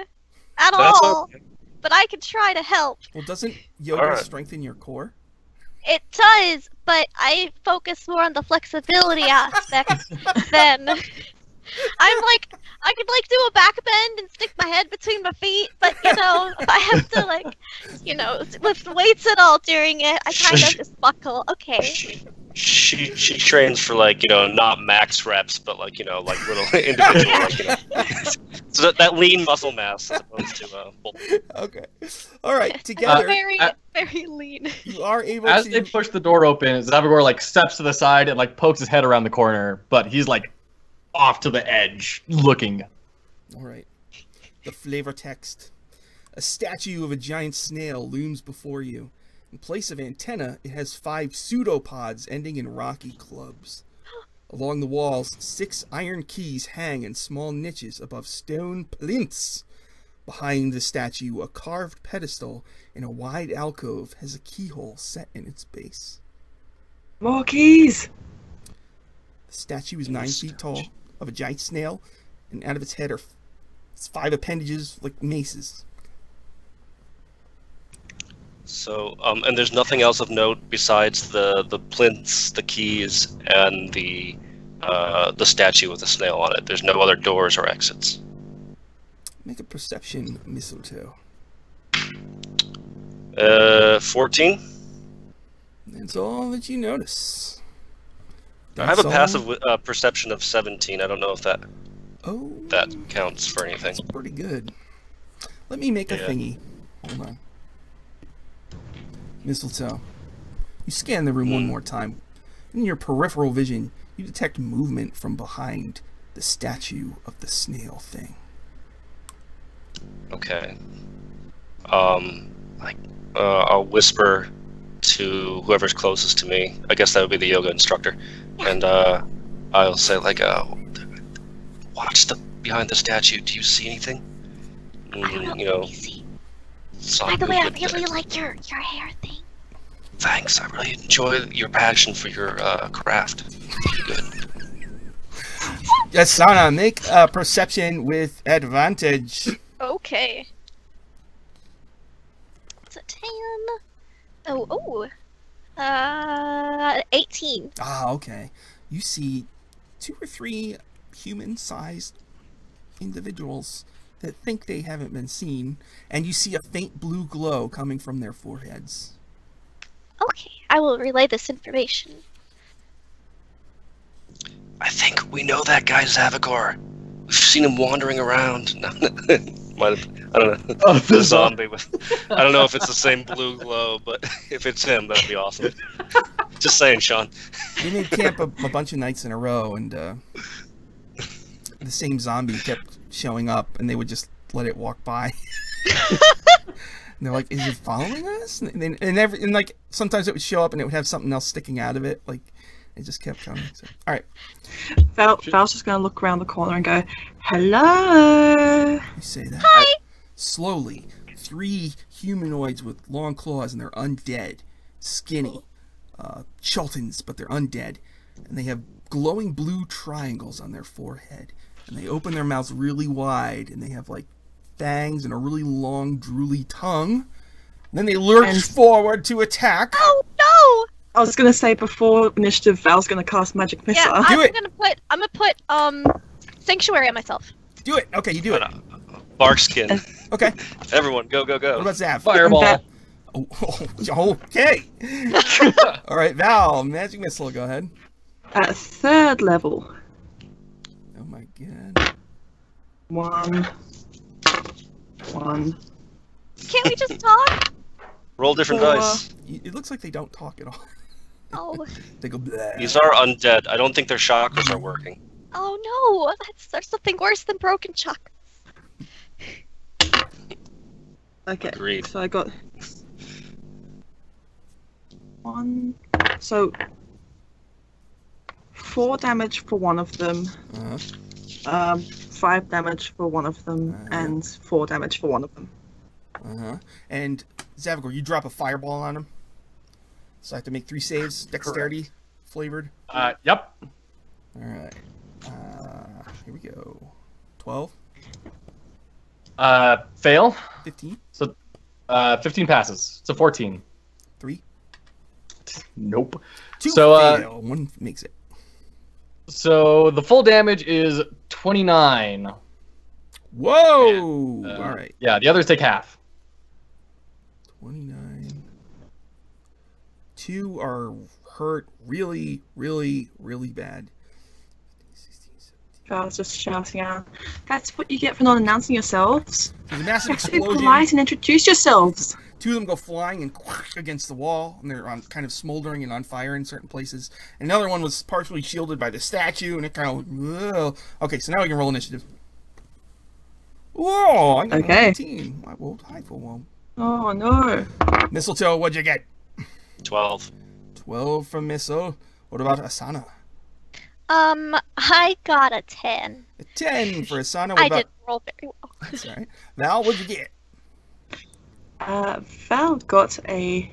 at all, okay. but I could try to help. Well, doesn't yoga Alright. strengthen your core? It does, but I focus more on the flexibility aspect than I'm like I could like do a back bend and stick my head between my feet, but you know, if I have to like, you know, lift weights at all during it, I kind of just buckle. Okay. She trains for like, you know, not max reps, but like, you know, like little individual, like, you know. So that lean muscle mass as opposed to bulk. Okay. All right. Together, very very lean. you are able As to. they push the door open, Zavagor like steps to the side and like pokes his head around the corner, but he's like off to the edge, looking. All right. The flavor text. A statue of a giant snail looms before you. In place of antenna, it has 5 pseudopods ending in rocky clubs. Along the walls, 6 iron keys hang in small niches above stone plinths. Behind the statue, a carved pedestal in a wide alcove has a keyhole set in its base. More keys! The statue is 9 feet tall, of a giant snail, and out of its head are 5 appendages like maces. So, and there's nothing else of note besides the plinths, the keys, and the statue with the snail on it. There's no other doors or exits. Make a perception, Mistletoe. 14. That's all that you notice. I have a That's all- passive perception of 17. I don't know if that Oh, counts for anything. that's pretty good. Let me make a Yeah. thingy. Hold on. Mistletoe. You scan the room one more time. In your peripheral vision, you detect movement from behind the statue of the snail thing. Okay. I'll whisper to whoever's closest to me. I guess that would be the yoga instructor, and I'll say like, "Watch behind the statue. Do you see anything?" I don't know. You know. Easy. Saw By the way, I movement really there. like your hair thing. Thanks. I really enjoy your passion for your craft. Good. Asana, make a perception with advantage. Okay. It's a 10. Oh. 18. Ah, okay. You see 2 or 3 human-sized individuals that think they haven't been seen, and you see a faint blue glow coming from their foreheads. Okay, I will relay this information. I think we know that guy Zavagor. We've seen him wandering around. I don't know. Oh, The zombie with. I don't know if it's the same blue glow, but if it's him, that'd be awesome. Just saying, Sean. We made camp a bunch of nights in a row, and the same zombie kept showing up, and they would just let it walk by. And they're like, "Is it following us?" And like sometimes it would show up, and it would have something else sticking out of it. Like it just kept coming. So, all right, Val's just gonna look around the corner and go, "Hello." you say that. Hi! Slowly, 3 humanoids with long claws, and they're undead, skinny, Chultans, but they're undead, and they have glowing blue triangles on their forehead, and they open their mouths really wide, and they have like fangs and a really long, drooly tongue. And then they lurch forward to attack. Oh no! I was gonna say before initiative, Val's gonna cast magic missile. Yeah, Do it. I'm gonna put sanctuary on myself. Do it. Okay, you do it. Barkskin. Okay. Everyone, go, go, What go. about Zav? Fireball. Oh, okay. All right, Val, magic missile. Go ahead. At 3rd level. Oh my god. 1. Can't we just talk? Roll different 4. dice. It looks like they don't talk at all. Oh, They go bleh. These are undead. I don't think their chakras are working. oh no! There's something worse than broken chakras. Okay. Agreed. So I got 1. So 4 damage for one of them. Uh-huh. 5 damage for one of them, and 4 damage for one of them. Uh-huh. And Zavagor, you drop a fireball on him. So I have to make 3 saves, dexterity flavored. Yep. All right. Here we go. 12. Fail. 15. So 15 passes. So 14. 3. Nope. 2 So fail. 1 makes it. So the full damage is 29. Whoa! And, All right. Yeah, the others take half. 29. 2 are hurt really, really, really bad. 16, 17. I was just shouting out. That's what you get for not announcing yourselves. There's a massive Be explosion. polite and introduce yourselves. 2 of them go flying and quack against the wall, and they're kind of smoldering and on fire in certain places. And another one was partially shielded by the statue, and it kind of... Ugh. Okay, so now we can roll initiative. Whoa! I got a 19. I rolled high for one. Oh no. Mistletoe, what'd you get? 12. 12 from Missile. What about Asana? I got a 10. A 10 for Asana. What I about... didn't roll very well. That's all right. Val, what'd you get? Val got a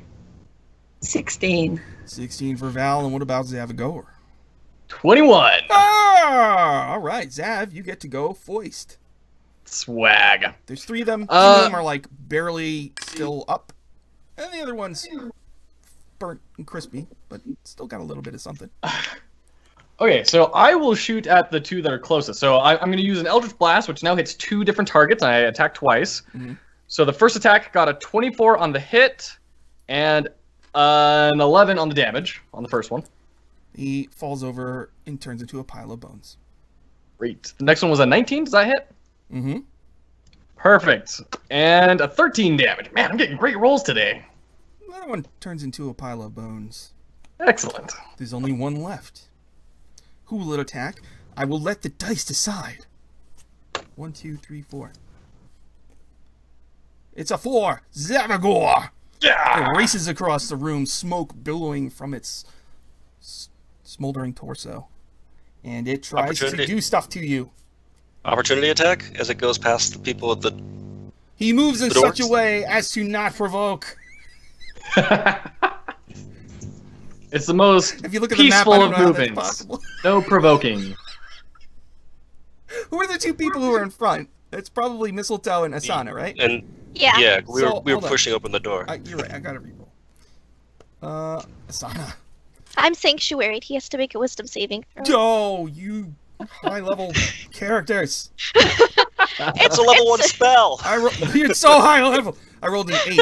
16. 16 for Val, and what about Zavagor? 21. Ah! All right, Zav, you get to go foist. Swag. There's 3 of them. 2 of them are like barely still up, and the other one's burnt and crispy, but still got a little bit of something. Okay, so I will shoot at the 2 that are closest. So I'm going to use an Eldritch Blast, which now hits 2 different targets. I attack twice. Mm-hmm. So the first attack got a 24 on the hit, and an 11 on the damage on the first one. He falls over and turns into a pile of bones. Great. The next one was a 19. Does that hit? Mm-hmm. Perfect. And a 13 damage. Man, I'm getting great rolls today. Another one turns into a pile of bones. Excellent. There's only 1 left. Who will it attack? I will let the dice decide. 1, 2, 3, 4. It's a 4. Zavagor! Yeah! It races across the room, smoke billowing from its smoldering torso. And it tries to do stuff to you. Opportunity attack as it goes past the people at the... He moves in such a way as to not provoke. It's the most If you look at the peaceful map, I of don't know how that's movements. possible. No provoking. Who are the 2 people who are in front? It's probably Mistletoe and Asana, right? And Yeah. we were pushing open the door. You're right, I gotta reroll. Asana. I'm Sanctuary. He has to make a wisdom saving throw. Oh, you high-level characters. It's a level 1 spell! You're so high level. I rolled an 8.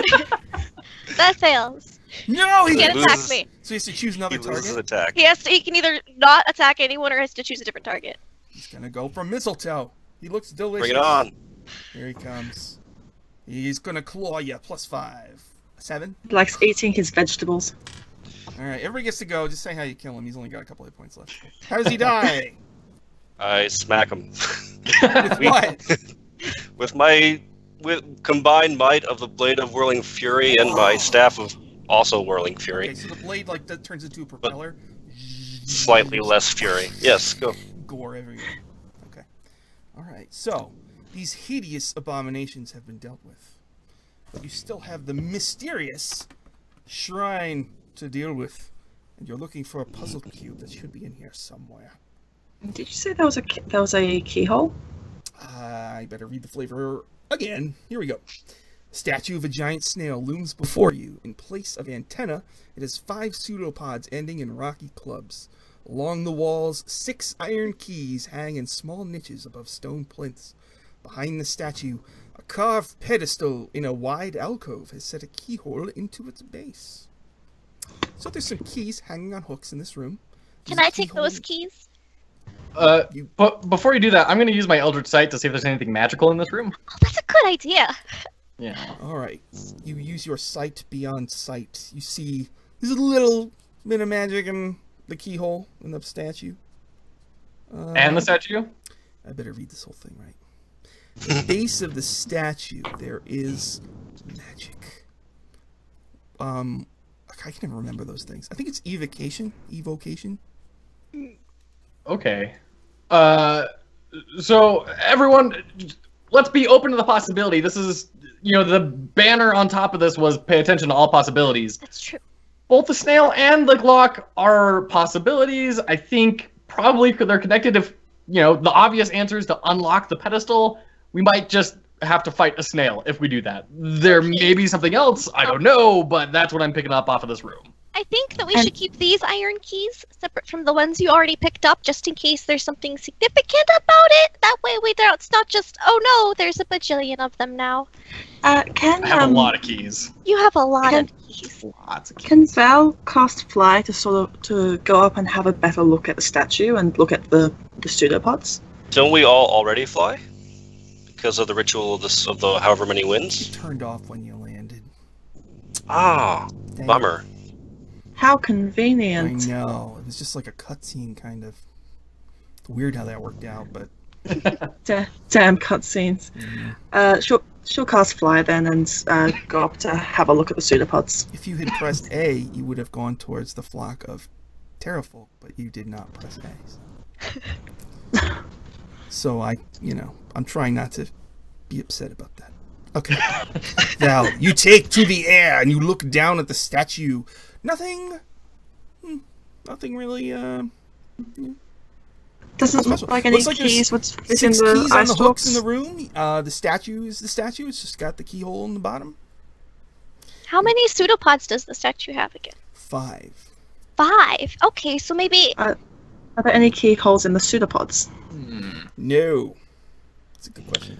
That fails. No, He can't attack me. So he has to choose another He loses target? attack. He can either not attack anyone or has to choose a different target. He's gonna go for Mistletoe. He looks delicious. Bring it on. Here he comes. He's gonna claw you. +5. 7? He likes eating his vegetables. Alright, everybody gets to go. Just say how you kill him. He's only got a couple hit points left. How does he die? I smack him. With what? With combined might of the Blade of Whirling Fury and my Staff of also Whirling Fury. Okay, so the blade that turns into a propeller. Slightly less fury. Yes, go. Gore everywhere. Okay. Alright, so these hideous abominations have been dealt with. But you still have the mysterious shrine to deal with. And you're looking for a puzzle cube that should be in here somewhere. Did you say there was a keyhole? I better read the flavor again. Here we go. Statue of a giant snail looms before you. In place of antenna, it has 5 pseudopods ending in rocky clubs. Along the walls, 6 iron keys hang in small niches above stone plinths. Behind the statue, a carved pedestal in a wide alcove has set a keyhole into its base. So there's some keys hanging on hooks in this room. Can I take those keys? But before you do that, I'm going to use my Eldritch Sight to see if there's anything magical in this room. Oh, that's a good idea. Yeah. Alright, you use your sight beyond sight. You see there's a little bit of magic in the keyhole in the statue. And the statue? I better read this whole thing right. At the base of the statue, there is magic. I can never remember those things. I think it's evocation. Okay. So everyone, let's be open to the possibility. This is, the banner on top of this was pay attention to all possibilities. That's true. Both the snail and the Glock are possibilities. I think probably they're connected. If the obvious answer is to unlock the pedestal. We might just have to fight a snail if we do that. There may be something else, I don't know, but that's what I'm picking up off of this room. I think that we should keep these iron keys separate from the ones you already picked up, just in case there's something significant about it. That way it's not just, oh no, there's a bajillion of them now. I have a lot of keys. You have a lot of keys. Lots of keys. Can Val cast fly to go up and have a better look at the statue and look at the pseudopods? Don't we all already fly? Because of the ritual of the however many winds? It turned off when you landed. Ah, bummer. How convenient. I know. It was just like a cutscene, kind of. It's weird how that worked out, but... Damn cutscenes. Mm-hmm. She'll cast fly then and go up to have a look at the pseudopods. If you had pressed A, you would have gone towards the flock of terrafolk, but you did not press A. So I'm trying not to be upset about that. Okay. Val, you take to the air and you look down at the statue. Nothing really, Doesn't look like any keys. What's in six the keys on ice the hooks in blocks? the room. The statue is the statue. It's just got the keyhole in the bottom. How many pseudopods does the statue have again? 5. 5. Okay, so maybe... Are there any keyholes in the pseudopods? No. That's a good question.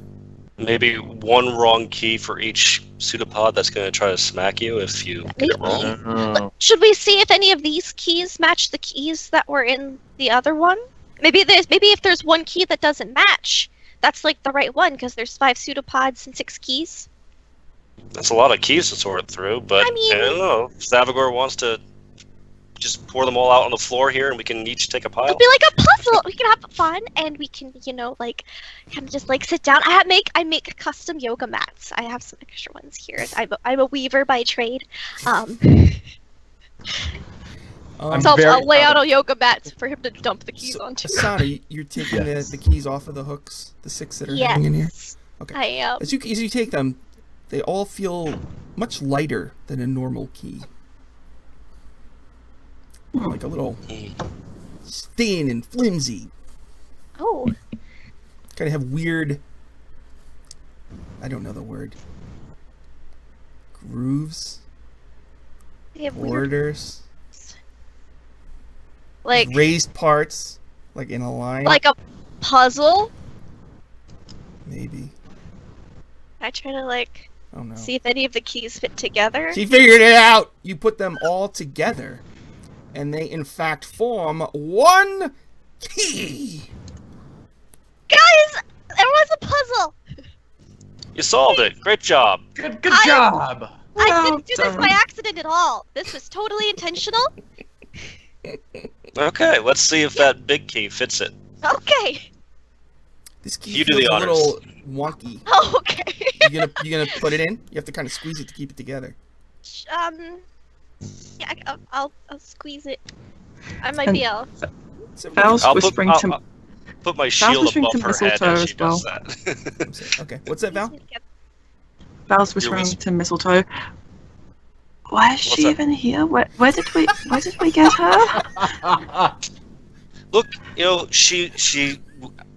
Maybe one wrong key for each pseudopod that's going to try to smack you if you get it wrong. Should we see if any of these keys match the keys that were in the other one? Maybe if there's one key that doesn't match, that's like the right one because there's 5 pseudopods and 6 keys. That's a lot of keys to sort through, but I don't know. If Zavagor wants to just pour them all out on the floor here and we can each take a pile. It'll be like a puzzle. We can have fun and we can, kind of just sit down. I make custom yoga mats. I have some extra ones here. I'm a weaver by trade. I'm So I'll lay out a yoga mat for him to dump the keys onto. Asana, you're taking the keys off of the hooks, the 6 that are hanging in here? Okay. I am. As you take them, they all feel much lighter than a normal key. Like a little thin and flimsy. Oh. Kind of have weird... I don't know the word. Grooves? They have Borders? like raised parts, like in a line. like a puzzle. Maybe. I try to Oh no. see if any of the keys fit together. She figured it out! You put them all together, and they in fact form one key! Guys! It was a puzzle! You solved it. Great job. Good job. I didn't do this by accident at all. This was totally intentional. Okay, let's see if that big key fits it. Okay. This key You do feels the a honors. little wonky. Oh, okay. You gonna put it in? You have to kind of squeeze it to keep it together. Yeah, I'll squeeze it. I might be able. Val's whispering to I'll put my shield whispering above to her head Mistletoe as she as well. does that. Okay, what's that, Val? Val's whispering to Mistletoe. Why is she even here? Where did we get her? Look, she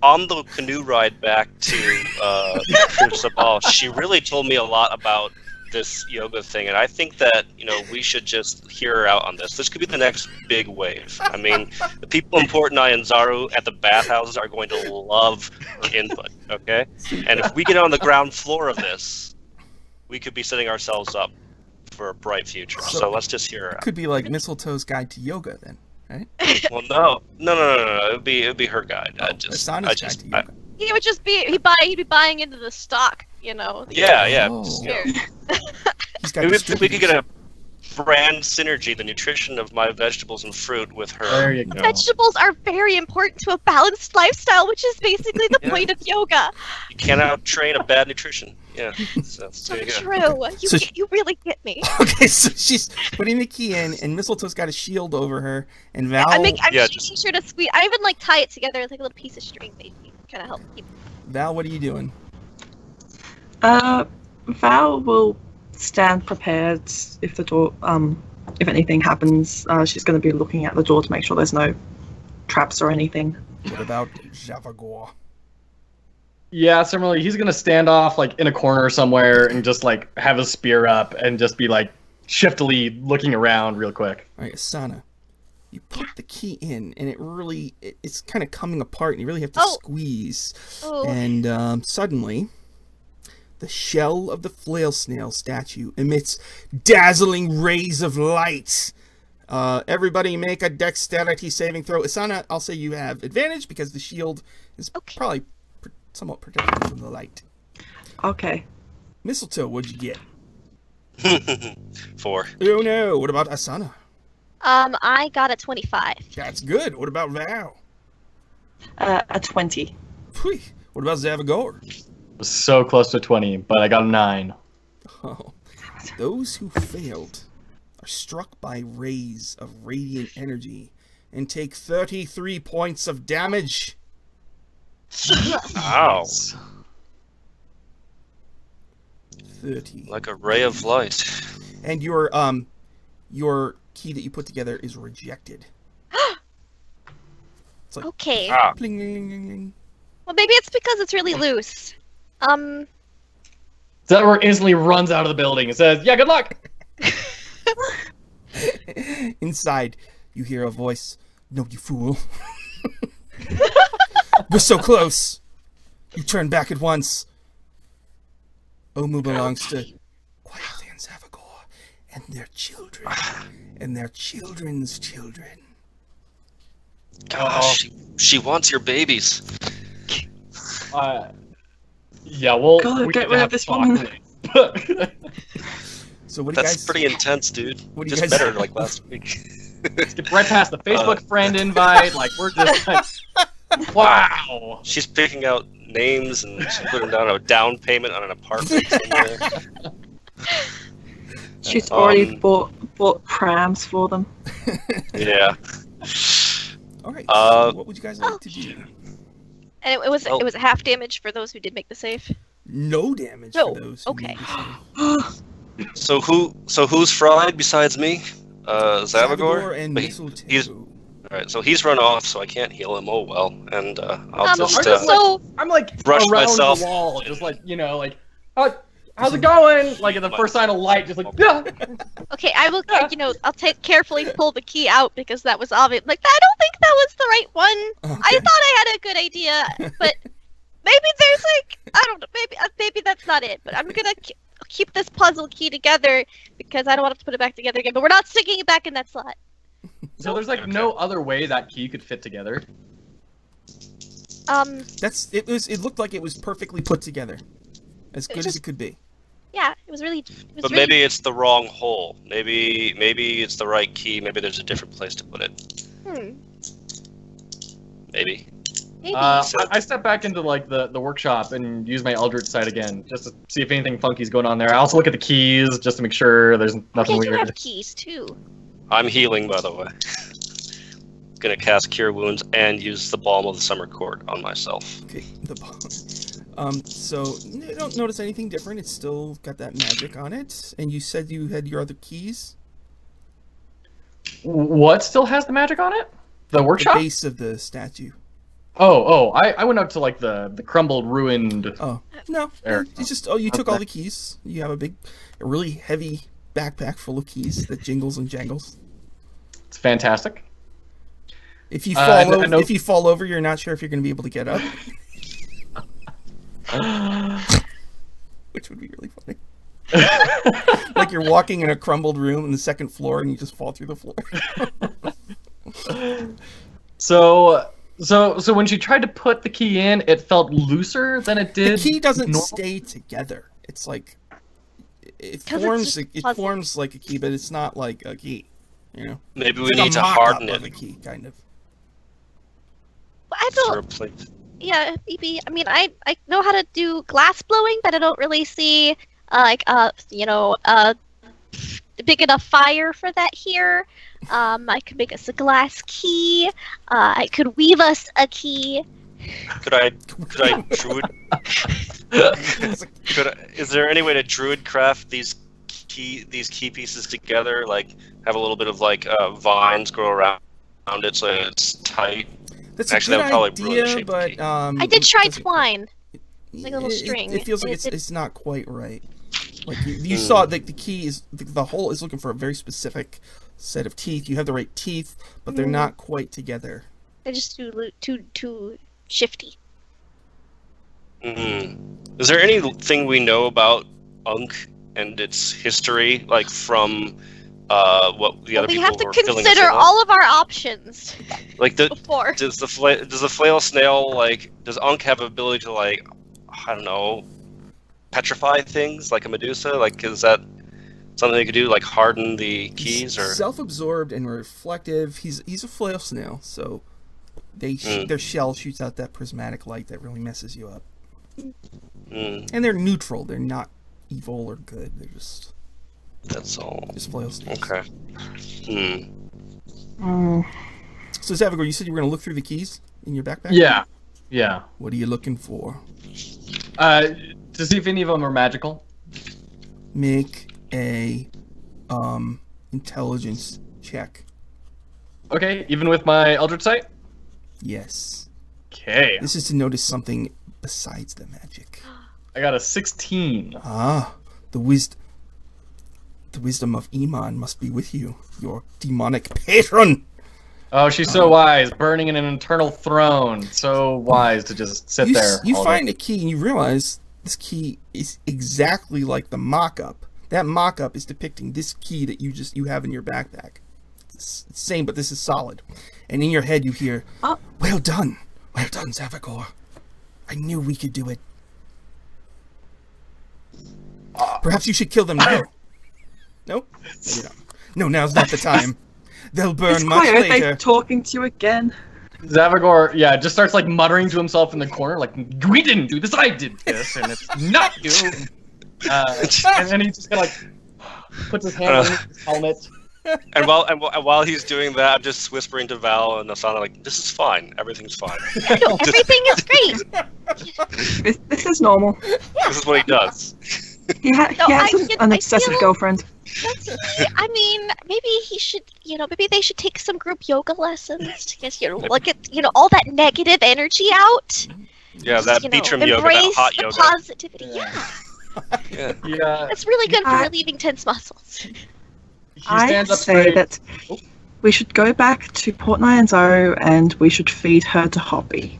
on the canoe ride back to Sabal, she really told me a lot about this yoga thing, and I think that we should just hear her out on this. This could be the next big wave. I mean, the people in Port Nyanzaru at the bathhouses are going to love her input. Okay, and if we get on the ground floor of this, we could be setting ourselves up for a bright future. So let's just hear her out. Could be like Mistletoe's Guide to Yoga, then, right? Well, no. It'd be her guide. Asana's Guide to Yoga. He would just be he'd be buying into the stock, Yeah. Oh. Here. He's got Maybe we could distributors. get a brand synergy, the nutrition of my vegetables and fruit with her. There you go. Vegetables are very important to a balanced lifestyle, which is basically the point of yoga. You cannot train a bad nutrition. Yeah. So there you go. True. So You really get me. Okay, so she's putting the key in, and Mistletoe's got a shield over her, and Val... I'm Yeah, making sure to squeeze. I even tie it together with a little piece of string, maybe, kind of help keep. Val, what are you doing? Val will stand prepared if the door, if anything happens. She's going to be looking at the door to make sure there's no traps or anything. What about Zavagor? Yeah, similarly, he's gonna stand off like in a corner somewhere and just like have his spear up and just be like shiftily looking around real quick. All right, Asana. You put the key in, and it's kind of coming apart, and you really have to squeeze. Oh. And suddenly, the shell of the flail snail statue emits dazzling rays of light. Everybody make a dexterity saving throw. Asana, I'll say you have advantage because the shield is probably somewhat protected from the light. Okay. Mistletoe, what'd you get? 4. Oh no, what about Asana? I got a 25. That's good. What about Val? A 20. Phew. What about Zavagor? So close to 20, but I got a 9. Oh. Those who failed are struck by rays of radiant energy and take 33 points of damage. Ow. 30. Like a ray of light. And your key that you put together is rejected. It's like Okay. bling, bling, bling, bling, bling. Well, maybe it's because it's really loose. Zavagor instantly runs out of the building and says, "Yeah, good luck." Inside, you hear a voice. No, you fool. We're so close. You turn back at once. Omu belongs to Quietly and Zavagor and their children and their children's children. Gosh, she wants your babies. Yeah, well, God, we get could rid of have this talk woman. later. So what do you That's guys? pretty intense, dude. What do you Just guys- better like last week. Skip right past the Facebook friend invite. Like we're just like, wow. She's picking out names and she's putting down a down payment on an apartment somewhere. She's already bought prams for them. Yeah. All right. So what would you guys like to do? And it was half damage for those who did make the save. No damage No, for those. Who okay. made the save. So who's fried besides me? Zavagor? and But Mistletoe. he's alright, so he's run off, so I can't heal him. Oh well. And I'll I'm like brush around myself. the wall, just like like, how's it going? Like at the first sign of light, just like, yeah. Okay, I will. I'll carefully pull the key out because that was obvious. Like, I don't think that was the right one. Okay. I thought I had a good idea, but maybe there's I don't know. Maybe that's not it. But I'm gonna keep this puzzle key together because I don't want to put it back together again. But we're not sticking it back in that slot. So there's like no other way that key could fit together. It looked like it was perfectly put together, as good as it could be. Yeah, it was really. But maybe it's the wrong hole. Maybe it's the right key. Maybe there's a different place to put it. Maybe. Maybe. I step back into like the workshop and use my Eldritch sight again, just to see if anything funky's going on there. I also look at the keys just to make sure there's nothing Okay, you weird. have keys too. I'm healing, by the way. Gonna cast Cure Wounds and use the Balm of the Summer Court on myself. Okay, the bomb. So you don't notice anything different. It's still got that magic on it. And you said you had your other keys. What still has the magic on it? The workshop? The base of the statue. I went up to like the crumbled, ruined. Oh no, There. it's just you took all the keys. You have a really heavy backpack full of keys that jingles and jangles. It's fantastic. If you I fall know- if you fall over, you're not sure if you're going to be able to get up, which would be really funny. Like you're walking in a crumbled room in the second floor and you just fall through the floor. So when she tried to put the key in, it felt looser than it did. The key doesn't normal. stay together. It's like it 'Cause it's forms. just It puzzle. forms like a key, but it's not like a key. You know. Maybe we It's like need a to mock-up harden of it a key, kind of. I for a don't. plate. Yeah, maybe. I mean, I know how to do glass blowing, but I don't really see big enough fire for that here. I could make us a glass key. I could weave us a key. Could I druid? Is there any way to druid craft these key pieces together? Like have a little bit of like vines grow around it so it's tight. That's Actually, a that would good probably ruin the idea, shape of the but key. I did try twine. Like a little it- string. It feels like it's not quite right. Like you saw the key is the hole is looking for a very specific set of teeth. You have the right teeth, but they're not quite together. They're just too shifty. Is there anything we know about Unk and its history, like from what the other We people have to were filling us in consider on? all of our options Like before. does the flail snail, like, does Unk have ability to, like, I don't know, petrify things like a Medusa? Like, is that something they could do, like harden the keys? Or Self-absorbed and reflective. He's a flail snail, so their shell shoots out that prismatic light that really messes you up. And they're neutral. They're not evil or good. They're just that's all. just flail snails. Okay. So Zavagor, you said you were going to look through the keys in your backpack? Yeah. What are you looking for? To see if any of them are magical. Make a intelligence check. Okay, even with my Eldritch Sight? Yes. Okay. This is to notice something besides the magic. I got a 16. Ah, the wisdom of Iman must be with you, your demonic patron. Oh, she's so wise, burning in an eternal throne. So wise to just sit there. You all find day. a key and you realize this key is exactly like the mock-up. That mock-up is depicting this key that you have in your backpack. It's the same, but this is solid. And in your head you hear, well done, Zavagor. I knew we could do it. Perhaps you should kill them now. No? Maybe not. No, now's not the time. They'll burn much Are they later. talking to you again? Zavagor, just starts like muttering to himself in the corner, like, we didn't do this, I did this, and it's not you. And then he just kind of like puts his hand on his helmet. And while he's doing that, I'm just whispering to Val and Asana, like, this is fine. Everything's fine. No, everything is great. This is normal. This is what he does. He has an obsessive girlfriend. I mean, maybe he should, maybe they should take some group yoga lessons to just, look at, all that negative energy out. Yeah, that Beachroom yoga, that hot yoga. Embrace the positivity, Yeah. It's really good for relieving tense muscles. I say that we should go back to Port Nyanzaru and we should feed her to Hoppy.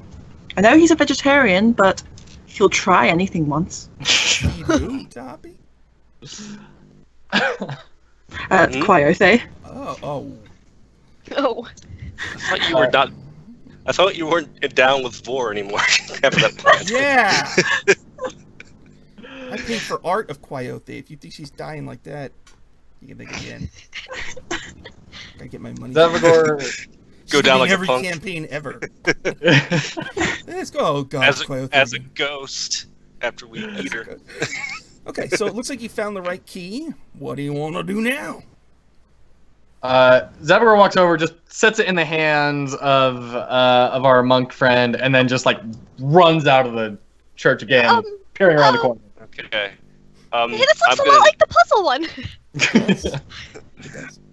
I know he's a vegetarian, but he'll try anything once. You do, Hoppy? Quayothe. Oh. I thought you weren't down with Vor anymore after that plan. Yeah! I paid for art of Quayothe. If you think she's dying like that, you can think again. Gotta get my money. Zavagor Go down like every a punk. campaign ever. Let's go. Oh, God, Quayothe. As a ghost after we eat her. Okay, so it looks like you found the right key. What do you want to do now? Zavagor walks over, just sets it in the hands of our monk friend, and then just like runs out of the church again, peering around the corner. Okay. Hey, this looks a lot like the puzzle one.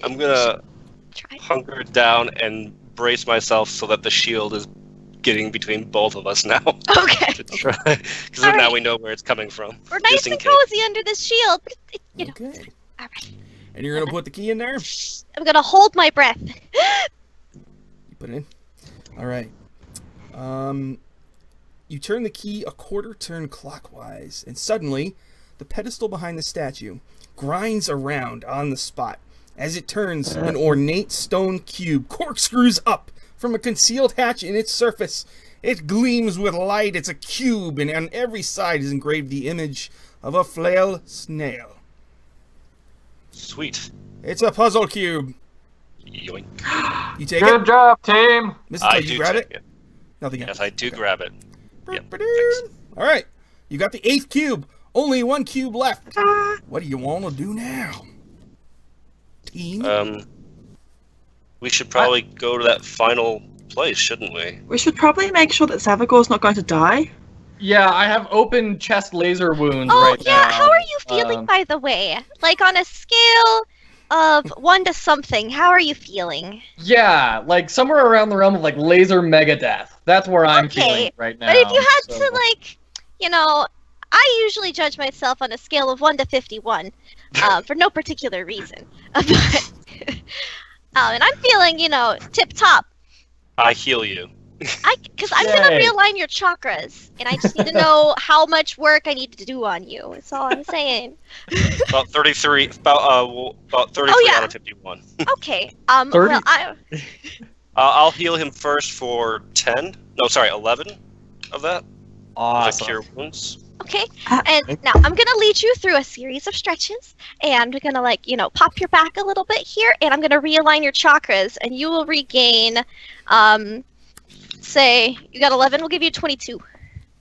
I'm gonna hunker down and brace myself so that the shield is getting between both of us now. Okay. Because now we know where it's coming from. We're nice and cozy under this shield. But Okay. All right. And you're gonna put the key in there? I'm gonna hold my breath. You put it in? Alright. You turn the key a quarter turn clockwise, and suddenly, the pedestal behind the statue grinds around on the spot. As it turns, an ornate stone cube corkscrews up from a concealed hatch in its surface. It gleams with light. It's a cube, and on every side is engraved the image of a flail snail. Sweet. It's a puzzle cube. Yoink. You take Good it? job, team. Mistletoe, you grab it? it. Nothing else. Yes, I do grab it. Yep. Alright, you got the 8th cube. Only 1 cube left. What do you want to do now? Team? We should probably go to that final place, shouldn't we? We should probably make sure that Zavagor's not going to die. Yeah, I have open chest laser wounds Oh, right yeah. now. How are you feeling, by the way? Like, on a scale of 1 to something. How are you feeling? Yeah, like somewhere around the realm of like laser megadeth. That's where I'm feeling right now. But if you had to like, you know, I usually judge myself on a scale of 1 to 51, for no particular reason. But, and I'm feeling, you know, tip top. I heal you. Because I'm gonna realign your chakras, and I just need to know how much work I need to do on you. That's all I'm saying. About 33. About 33 out of 51. Okay. 30? Well, I'll heal him first for 10. No, sorry, 11 of that. Awesome. Cure wounds. Okay, and now I'm gonna lead you through a series of stretches, and I'm gonna, like, you know, pop your back a little bit here, and I'm gonna realign your chakras, and you will regain, say, you got 11, we'll give you 22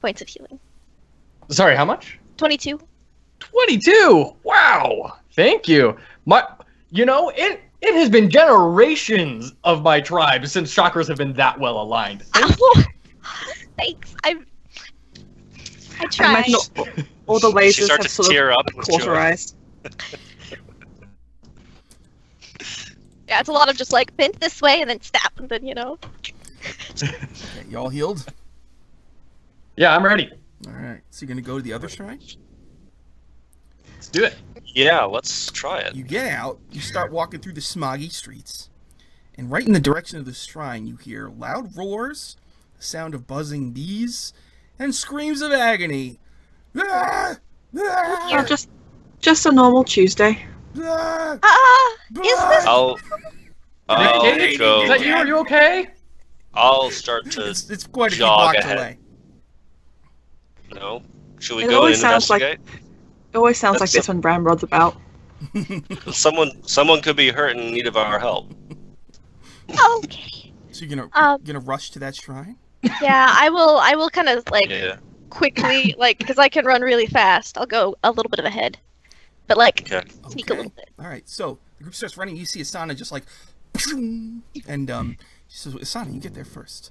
points of healing. Sorry, how much? 22. 22! Wow! Thank you. You know, it has been generations of my tribe since chakras have been that well aligned. Thanks. I tried. I imagine all the lasers have to sort tear of up with joy. cauterized. Yeah, it's a lot of just like bent this way and then snap, and then, you know. Okay, y'all healed? Yeah, I'm ready. Alright, so you're gonna go to the other shrine? Let's do it. Yeah, let's try it. You get out, you start walking through the smoggy streets, and right in the direction of the shrine you hear loud roars, the sound of buzzing bees, and screams of agony. Ah! Ah! Oh, just a normal Tuesday. Ah! Is this? I'll Nick, go. Is that you? Are you okay? I'll start to It's quite a few jog blocks ahead. away. No? Should we It go always and sounds like- investigate? It always sounds like this when Ramrod's about. Someone could be hurt and in need of our help. Okay. So you're gonna rush to that shrine? Yeah, I will kind of like Yeah. quickly, like, because I can run really fast. I'll go a little bit of ahead, but like Okay. sneak a little bit. All right. So the group starts running. You see Asana just like, and she says, "Asana, you get there first."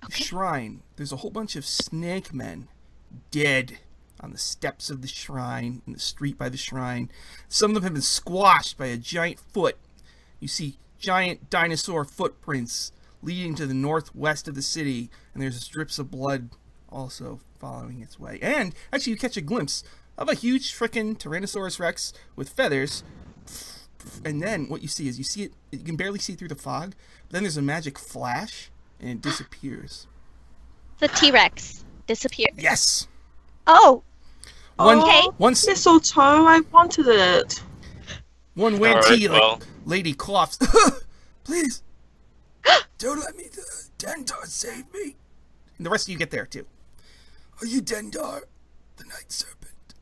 The shrine. There's a whole bunch of snake men, dead on the steps of the shrine, in the street by the shrine. Some of them have been squashed by a giant foot. You see giant dinosaur footprints leading to the northwest of the city, and there's strips of blood also following its way. And actually, you catch a glimpse of a huge frickin' Tyrannosaurus Rex with feathers. And then what you see is you can barely see through the fog, but then there's a magic flash, and it disappears. The T-Rex disappeared. Yes! Oh, Okay. Once Mistletoe, I wanted it. one Wantee lady coughs. Please, don't let me. Dendar save me. And the rest of you get there too. Are you Dendar, the night serpent?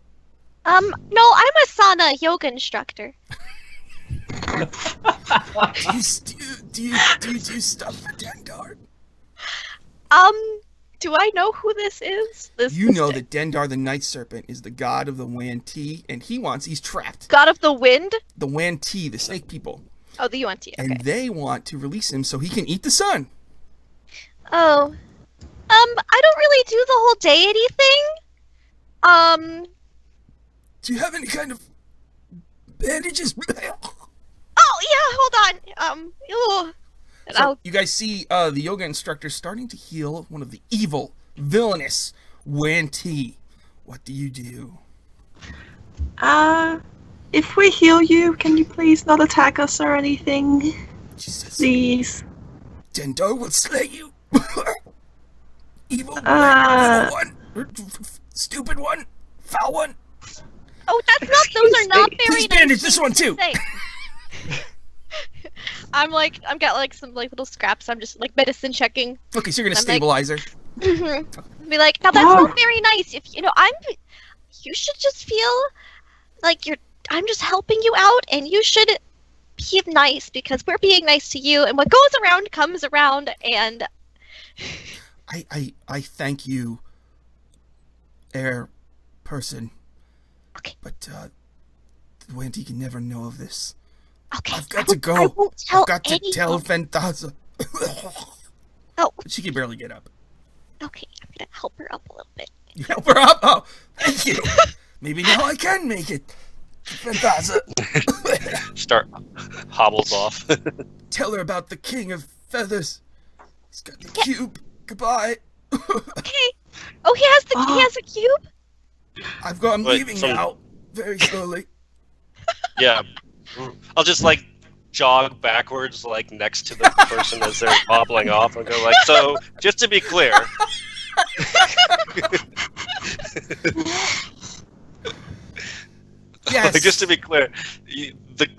no, I'm Asana, yoga instructor. Do you do stuff for Dendar? Do I know who this is? You know that Dendar the Night Serpent is the god of the Wantee, and he's trapped. God of the Wind? The Wantee, the snake people. Oh, the UNT, okay. And they want to release him so he can eat the sun. Oh. I don't really do the whole deity thing. Do you have any kind of bandages? Oh, yeah, hold on. Ew. So you guys see the yoga instructor starting to heal one of the evil, villainous Wantee. What do you do? If we heal you, can you please not attack us or anything? Jesus. Please. Dendar will slay you. Evil one. Stupid one. Foul one. Oh, those are not very Please bandage this one too. I've got like some like little scraps. I'm just like medicine checking. Okay, so you're gonna stabilize her. Be like, now that's not very nice. If you should just feel like I'm just helping you out, and you should be nice because we're being nice to you, and what goes around comes around. And I thank you, air person. Okay. But the Wantee can never know of this. Okay. I've got to go. I won't tell I've got to anyone. tell Fanthaza. Oh. She can barely get up. Okay, I'm gonna help her up a little bit. You help her up? Oh, thank you. Maybe now I can make it. Fanthaza. Start hobbles off. Tell her about the King of Feathers. He's got the cube. Goodbye. Okay. Oh, he has a cube? I'm leaving now. Very slowly. Yeah. I'll just like jog backwards like next to the person as they're hobbling off and go like, so just to be clear. Yes. Like, just to be clear,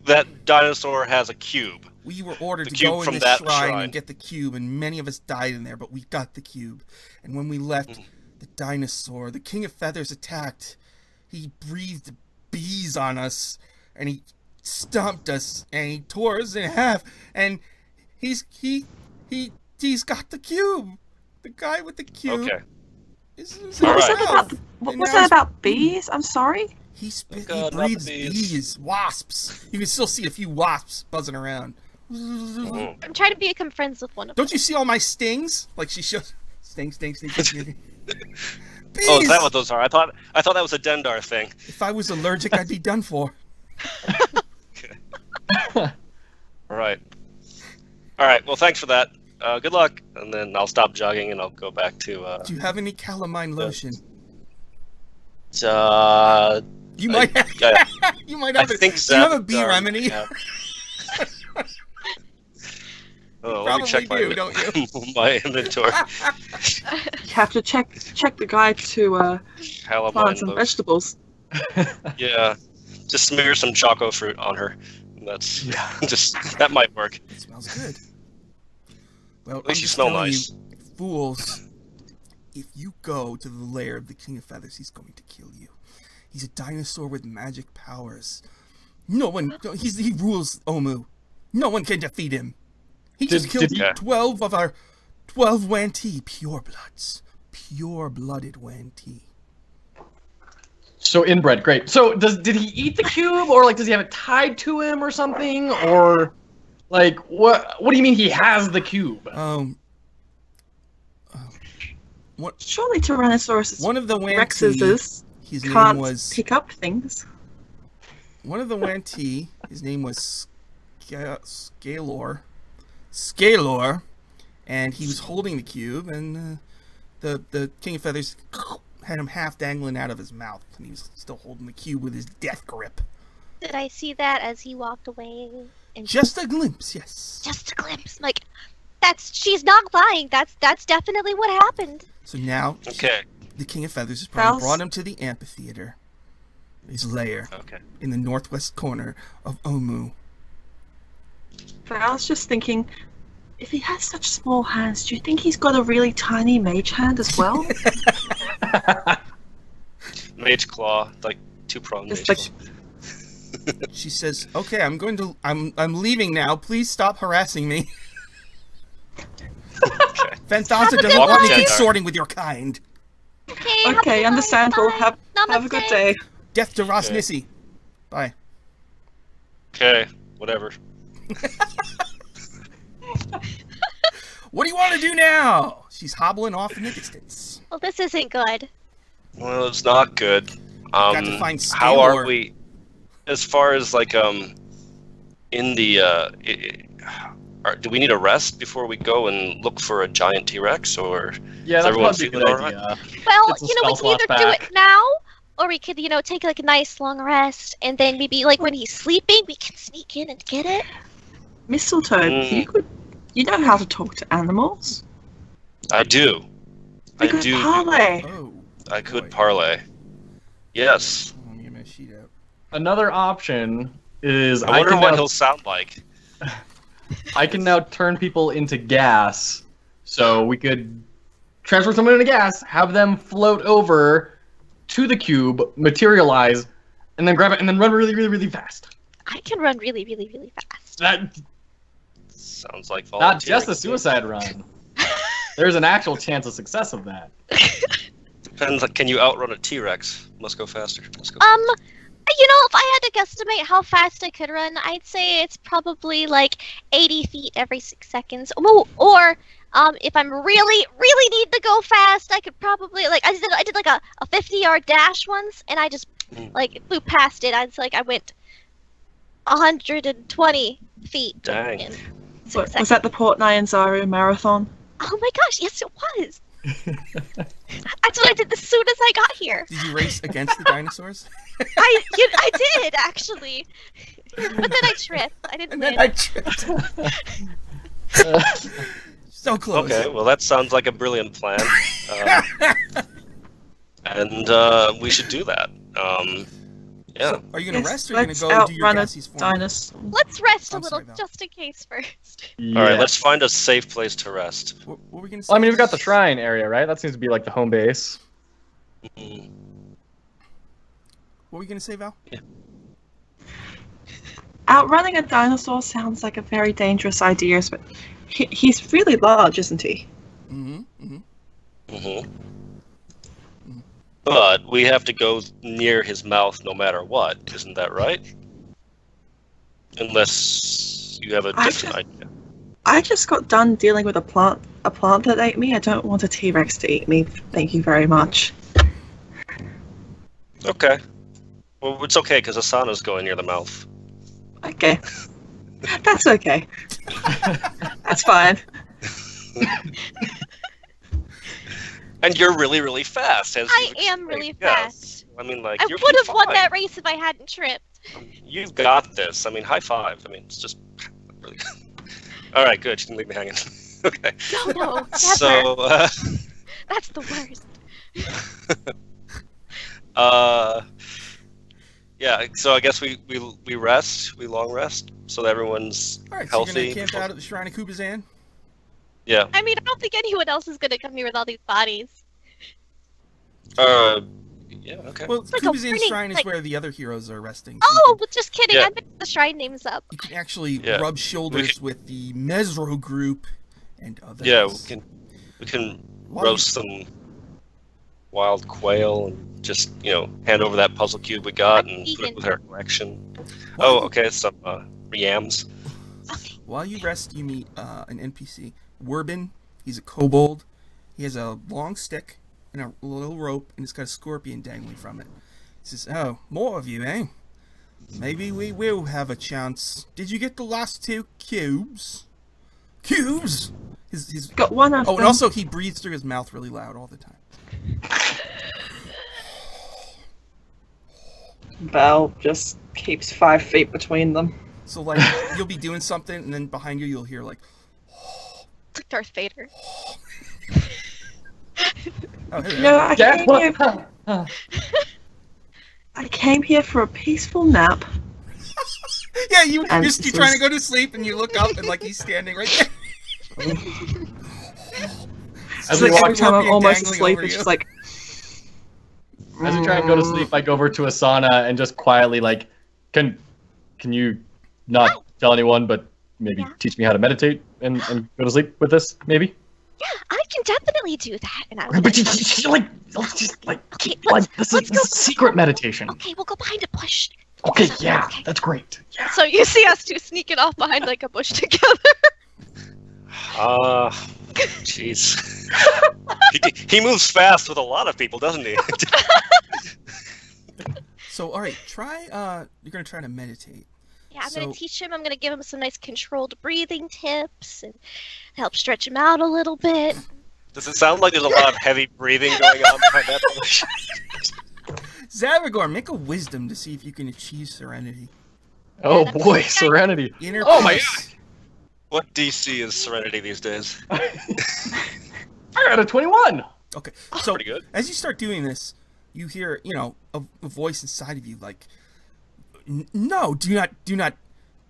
that dinosaur has a cube. We were ordered to cube go in from this that shrine shrine. and get the cube, and many of us died in there, but we got the cube. And when we left, the dinosaur, the King of Feathers, attacked. He breathed bees on us, and he stomped us, and he tore us in half. And he's got the cube. The guy with the cube. Okay. What was that about bees? I'm sorry. He God, breathes bees. bees, wasps. You can still see a few wasps buzzing around. I'm trying to become friends with one of them. Don't you see all my stings? Like she shows stings. Bees. Oh, is that what those are? I thought that was a Dendar thing. If I was allergic, I'd be done for. Okay. All right. Well, thanks for that. Good luck, and then I'll stop jogging and I'll go back to. Do you have any calamine lotion? You might have. You might have. I think do you have a bee remedy? Yeah. Oh, let Probably me check do, don't you? my inventory. You have to check the guide to Calamine plants and lotion. vegetables. Yeah, just smear some choco fruit on her. That's that might work. It smells good. Well, At least you smell nice. You, fools, if you go to the lair of the King of Feathers, he's going to kill you. He's a dinosaur with magic powers. He rules Omu. No one can defeat him. He just killed 12 of our 12 Wanti purebloods. Pure-blooded Wanti. So inbred, great. So did he eat the cube, or like does he have it tied to him or something, or like what do you mean he has the cube? What? Surely Tyrannosaurus One of the Rexes his can't name was pick up things. one of the Wanti. His name was Scalor, and he was holding the cube, and the King of Feathers had him half dangling out of his mouth, and he was still holding the cube with his death grip. Did I see that as he walked away? Just a glimpse, yes. Just a glimpse. Like, she's not lying. That's definitely what happened. So now, the King of Feathers has probably brought him to the amphitheater, his lair, in the northwest corner of Omu. But I was just thinking, if he has such small hands, do you think he's got a really tiny mage hand as well? Mage claw, like 2-pronged mage Like... claw. She says, "Okay, I'm leaving now. Please stop harassing me." Fanthaza doesn't want me consorting with your kind. Okay, understandable. Have a good day. Death to Ras Nissi. Bye. Okay, whatever. What do you want to do now? She's hobbling off in the distance. Well, this isn't good. Well, it's not good. Got to find how are we, as far as like in the do we need a rest before we go and look for a giant T-Rex, or yeah, that's probably a good idea. Well, we can either do it now, or we could, take like a nice long rest, and then maybe like when he's sleeping, we can sneak in and get it. Mistletoe, you know how to talk to animals? I do. You could parlay. I could parlay. Yes. Let me get my sheet out. Another option is I wonder what he'll sound like. I can now turn people into gas, so we could transfer someone into gas, have them float over to the cube, materialize, and then grab it, and then run really, really, really fast. I can run really, really, really fast. That sounds like not just a suicide run. There's an actual chance of success of that. Depends. Can you outrun a T-Rex? Must go faster. If I had to guesstimate how fast I could run, I'd say it's probably like 80 feet every 6 seconds. Or if I'm really, really need to go fast, I could probably I did like a 50-yard dash once, and I just like flew past it. I went 120 feet. Dang. in 6 Was seconds. that the Port Nyanzaru marathon? Oh my gosh, yes it was! That's what I did as soon as I got here. Did you race against the dinosaurs? I did, actually. But then I tripped. I didn't And win. then I tripped. So close. Okay, well that sounds like a brilliant plan. And we should do that. Yeah. So, are you gonna rest or are you Let's gonna go do your outrun a gassy form? dinosaur. Let's rest a I'm little, sorry, Val. just in case first. All right, let's find a safe place to rest. What were we gonna say? Well, I mean, we've got the shrine area, right? That seems to be like the home base. Mm. What were we gonna say, Val? Outrunning a dinosaur sounds like a very dangerous idea, but he's really large, isn't he? Mm-hmm. Mm-hmm. But we have to go near his mouth no matter what, isn't that right? Unless you have a different idea. I just got done dealing with a plant that ate me. I don't want a T-Rex to eat me. Thank you very much. Okay. Well, it's okay because Asana's going near the mouth. Okay. That's okay. That's fine. And you're really, really fast. As I you am really explained. fast. Yes. I mean, like, I you're would have won fine. that race if I hadn't tripped. You've got this. I mean, high five. I mean, it's just really. All right, good. You didn't leave me hanging. Okay. No, never. So, That's the worst. yeah. So I guess we rest. We long rest, so that everyone's All right, so healthy. you're gonna camp out at the Shrine of Kubazan? Yeah. I mean, I don't think anyone else is gonna come here with all these bodies. Yeah. Okay. Well, like a Kubazan warning, Shrine is like- where the other heroes are resting. Oh, well, just kidding. Yeah. I mixed the shrine names up. You can actually Yeah. rub shoulders with the Mesro group and others. Yeah, we can Why- roast some wild quail and just hand over that puzzle cube we got I'm and put vegan. it with our collection. Why- Oh, okay. Some yams. Okay. While you rest, you meet an NPC. Werbin. He's a kobold. He has a long stick and a little rope, and it's got a scorpion dangling from it. He says, "Oh, more of you, eh? Maybe we will have a chance. Did you get the last 2 cubes? Cubes?" His Got one of Oh, them. and also he breathes through his mouth really loud all the time. Val just keeps 5 feet between them. So like you'll be doing something, and then behind you you'll hear like, It's like Darth Vader. "Oh, hey, No, I Yeah. came here. I came here for a peaceful nap. yeah, you're And trying to go to sleep, and you look up, and like he's standing right there." As So we like, walk every Time I'm scorpion almost dangling asleep. over It's you. just like. As we try and go to sleep, I go over to Asana and just quietly like, can you not tell anyone, but maybe Yeah. teach me how to meditate and go to sleep with this, maybe? Yeah, I can definitely do that. And I was But like, like, let's just like, Okay, this let's is go. secret meditation. okay, we'll go behind a bush. Okay, yeah, Okay. that's great. Yeah. So you see us two sneaking off behind like a bush together. Jeez. he moves fast with a lot of people, doesn't he? So all right, try. You're gonna try to meditate. Yeah, I'm So- gonna teach him. I'm gonna give him some nice controlled breathing tips and help stretch him out a little bit. Does it sound like there's a lot of heavy breathing going on behind that bush? Zavagor, make a wisdom to see if you can achieve serenity. Oh that's boy, okay. serenity. Inner Oh my peace. What DC is Serenity these days? I got a 21. Okay, so Pretty good. as you start doing this, you hear, a voice inside of you like, "No, do not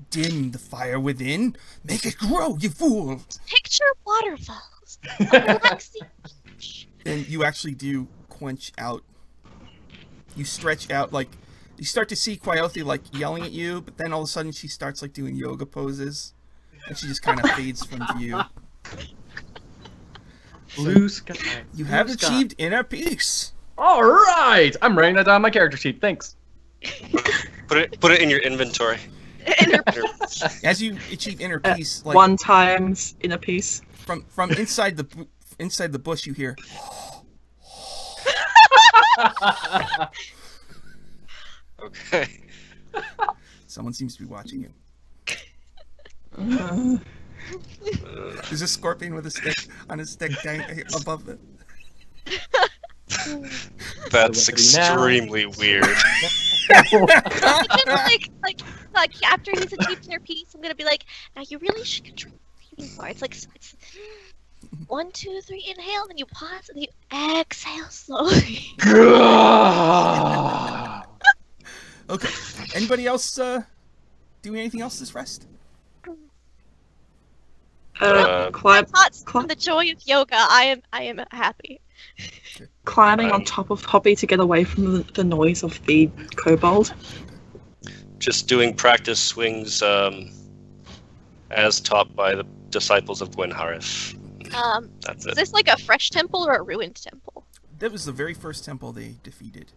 dim the fire within. Make it grow, you fool." Picture waterfalls. A relaxing beach. And you actually do quench out. You stretch out, like, you start to see Quiothi, like, yelling at you, but then all of a sudden she starts, like, doing yoga poses. And she just kind of fades from view. Blue sky. You have achieved inner peace. All right, I'm writing that down on my character sheet. Thanks. Put it in your inventory. As you achieve inner peace, like, 1 times in a piece. from inside the bush, you hear, Okay. Someone seems to be watching you. There's a scorpion with a stick on a stick above it. That's extremely weird. like after he's achieved inner peace, I'm gonna be like, now you really should control the breathing part. It's like it's 1, 2, 3, inhale, then you pause, and you exhale slowly. Okay. Anybody else doing anything else this rest? From the joy of yoga, I am happy. Climbing on top of Hoppy to get away from the noise of the kobold. Just doing practice swings as taught by the disciples of Gwenharith. That's it. Is this like a fresh temple or a ruined temple? That was the very first temple they defeated.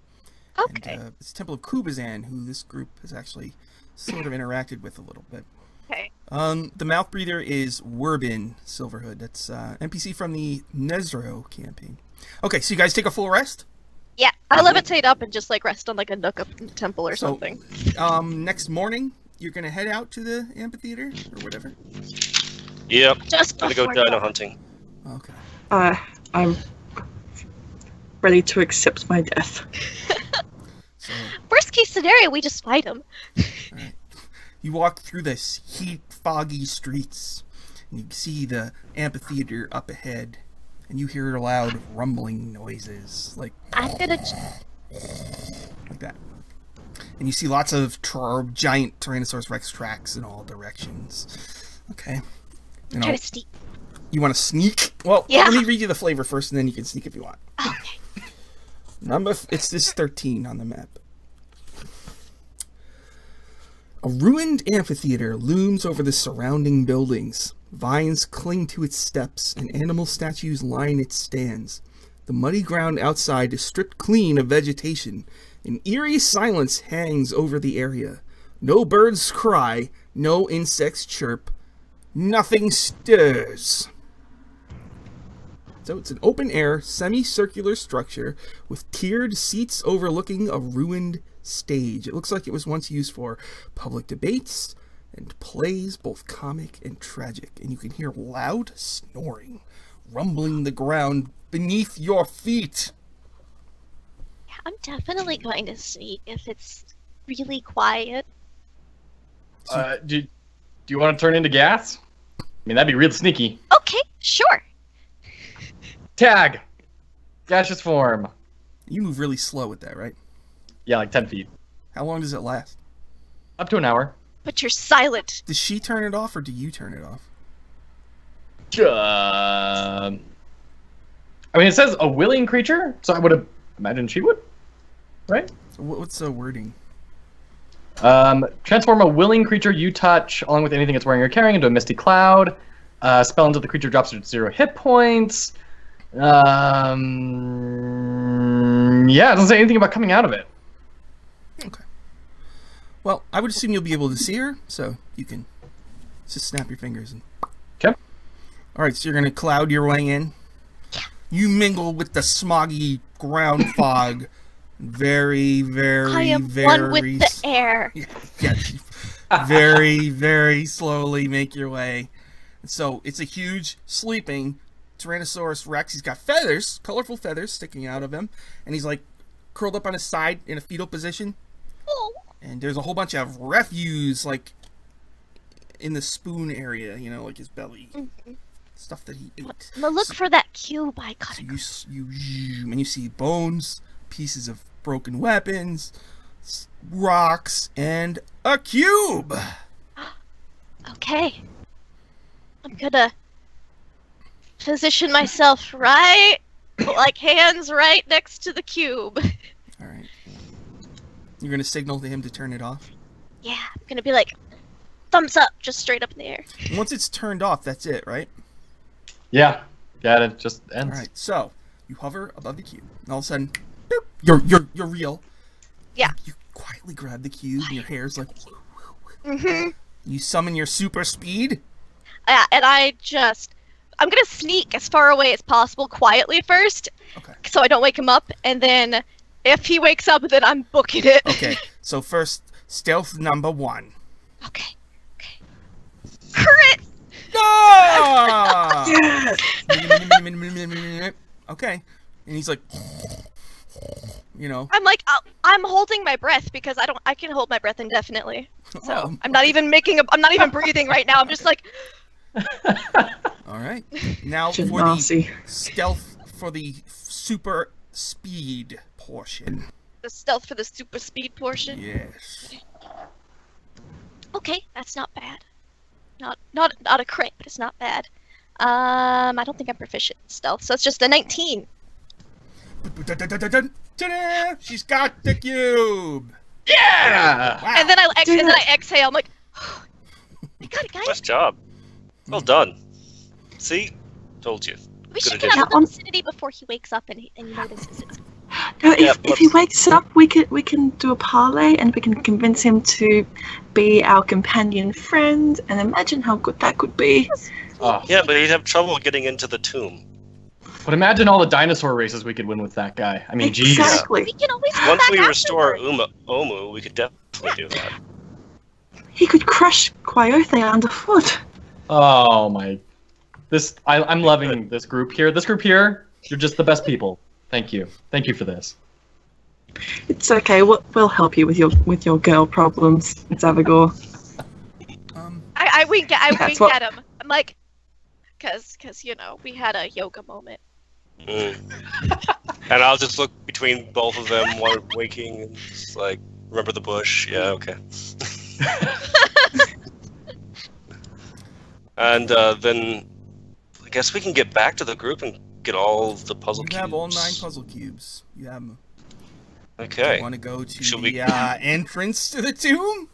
Okay. And, it's the Temple of Kubazan, who this group has actually sort of interacted with a little bit. Okay. The mouth breather is Werbin Silverhood. That's NPC from the Nezro campaign. Okay, so you guys take a full rest? Yeah, I levitate up and just like rest on like a nook of the temple or something. Next morning, you're gonna head out to the amphitheater or whatever. Yep. Just gonna go dino hunting. Okay. I'm ready to accept my death. So, worst case scenario, we just fight him. right. You walk through this heat, foggy streets, and you see the amphitheater up ahead, and you hear loud rumbling noises, like I'm gonna like that. And you see lots of giant Tyrannosaurus Rex tracks in all directions. Okay. try to sneak. You want to sneak? Well, yeah. Let me read you the flavor first, and then you can sneak if you want. Okay. It's this 13 on the map. A ruined amphitheater looms over the surrounding buildings. Vines cling to its steps, and animal statues line its stands. The muddy ground outside is stripped clean of vegetation. An eerie silence hangs over the area. No birds cry, no insects chirp. Nothing stirs. So it's an open-air, semicircular structure with tiered seats overlooking a ruined stage. It looks like it was once used for public debates and plays, both comic and tragic. And you can hear loud snoring, rumbling the ground beneath your feet. Yeah, I'm definitely going to sneak if it's really quiet. Do you want to turn into gas? I mean, that'd be real sneaky. Okay, sure. Tag! Gaseous form. You move really slow with that, right? Yeah, like 10 feet. How long does it last? Up to an hour. But you're silent. Does she turn it off, or do you turn it off? I mean, it says a willing creature, so I would imagine she would, right? So what's the wording? Transform a willing creature you touch, along with anything it's wearing or carrying, into a misty cloud. Spell until the creature drops to 0 hit points. Yeah, it doesn't say anything about coming out of it. Okay. Well, I would assume you'll be able to see her, so you can just snap your fingers. And... Okay. Alright, so you're going to cloud your way in. You mingle with the smoggy ground fog. Very, very, I am very... one with the air. Yes. Very, very slowly make your way. So, it's a huge, sleeping Tyrannosaurus Rex. He's got feathers, colorful feathers sticking out of him. And he's like curled up on his side in a fetal position. Oh. And there's a whole bunch of refuse, like, in the spoon area, you know, like his belly. Mm-hmm. Stuff that he ate. I'm gonna look for that cube I cut. So you see bones, pieces of broken weapons, rocks, and a cube! Okay. I'm gonna position myself right, like hands right next to the cube. Alright. You're gonna signal to him to turn it off? Yeah, I'm gonna be like, thumbs up, just straight up in the air. Once it's turned off, that's it, right? Yeah. Got it. Just ends. Alright, so you hover above the cube, and all of a sudden, boop, you're real. Yeah. You quietly grab the cube, and your hair's like... Mm-hmm. You summon your super speed. Yeah, and I'm gonna sneak as far away as possible quietly first, Okay. so I don't wake him up, and then if he wakes up, then I'm booking it. Okay, so first, Stealth number 1. Okay. Crit! Ah! Yes! Okay. And he's like, you know. I'm like, I'm holding my breath because I can hold my breath indefinitely. So I'm not even breathing right now. I'm just like. All right. Now for the stealth for the super speed portion. The stealth for the super speed portion. Yes. Okay, that's not bad. Not a crit, but it's not bad. I don't think I'm proficient in stealth, so it's just a 19. She's got the cube. Yeah. Wow. And then I exhale. I'm like, oh, I got it, guys. Nice job. Well done. See? Told you. We Good should get out addition. of the vicinity before he wakes up and he notices it. No, if he wakes up, we can do a parlay and we can convince him to be our companion friend. And imagine how good that could be. Oh. Yeah, but he'd have trouble getting into the tomb. But imagine all the dinosaur races we could win with that guy. I mean, geez. Exactly. We can always come Once back we afterward. restore Omu, we could definitely do that. He could crush Quiote underfoot. Oh my. I'm loving this group here. This group here, you're just the best people. Thank you. Thank you for this. It's okay. We'll help you with your girl problems, Zavagor. I wink That's what- at him. I'm like, cause we had a yoga moment. Mm. And I'll just look between both of them, one winking, and just like, remember the bush? Yeah, okay. And then I guess we can get back to the group and get all the puzzle cubes. You have all 9 puzzle cubes. You have them. Okay. You want to go to Should the we- entrance to the tomb?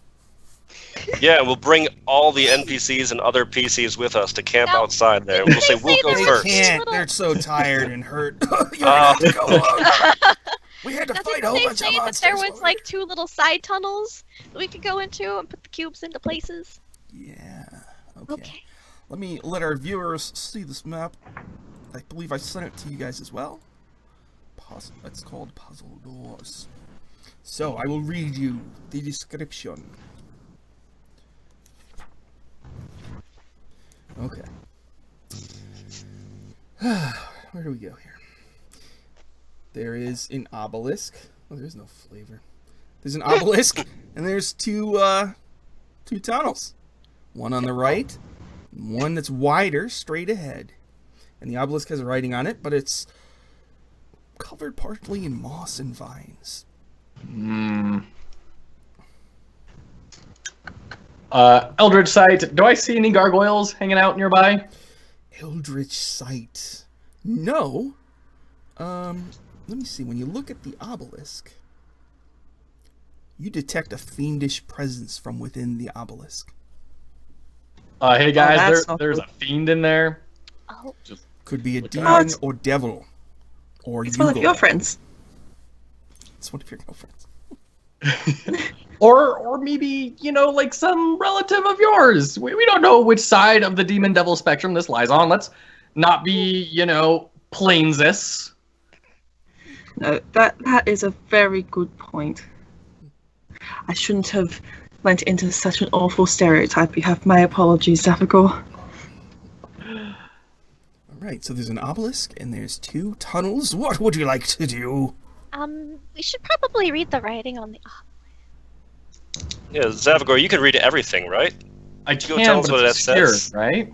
Yeah, we'll bring all the NPCs and other PCs with us to camp outside there. We'll say, we'll go They first. can't. They're so tired and hurt. You have to go alone. We had to fight a whole Doesn't bunch they of say that monsters. there was over like 2 little side tunnels that we could go into and put the cubes into places? Yeah. Okay. Let me let our viewers see this map. I believe I sent it to you guys as well. It's called Puzzle Doors. So I will read you the description. Okay. Where do we go here? There is an obelisk. Oh, there's no flavor. There's an obelisk, and there's two tunnels. One on the right, and one that's wider, straight ahead. And the obelisk has writing on it, but it's covered partly in moss and vines. Eldritch Sight. Do I see any gargoyles hanging out nearby? Eldritch Sight. No. Let me see. When you look at the obelisk, you detect a fiendish presence from within the obelisk. Hey guys, that's not there's good. a fiend in there. Oh. Could be a Look demon out. or devil. Or It's one of Yugo. your friends. It's one of your girlfriends. Or maybe, like some relative of yours. We don't know which side of the demon devil spectrum this lies on. Let's not be, plain this. No, that is a very good point. I shouldn't have went into such an awful stereotype. You have my apologies, Zavagor. Alright, so there's an obelisk and there's 2 tunnels. What would you like to do? We should probably read the writing on the. Yeah, Zavagor, you can read everything, right? I Go can, tell us but what it's that obscure, says. right?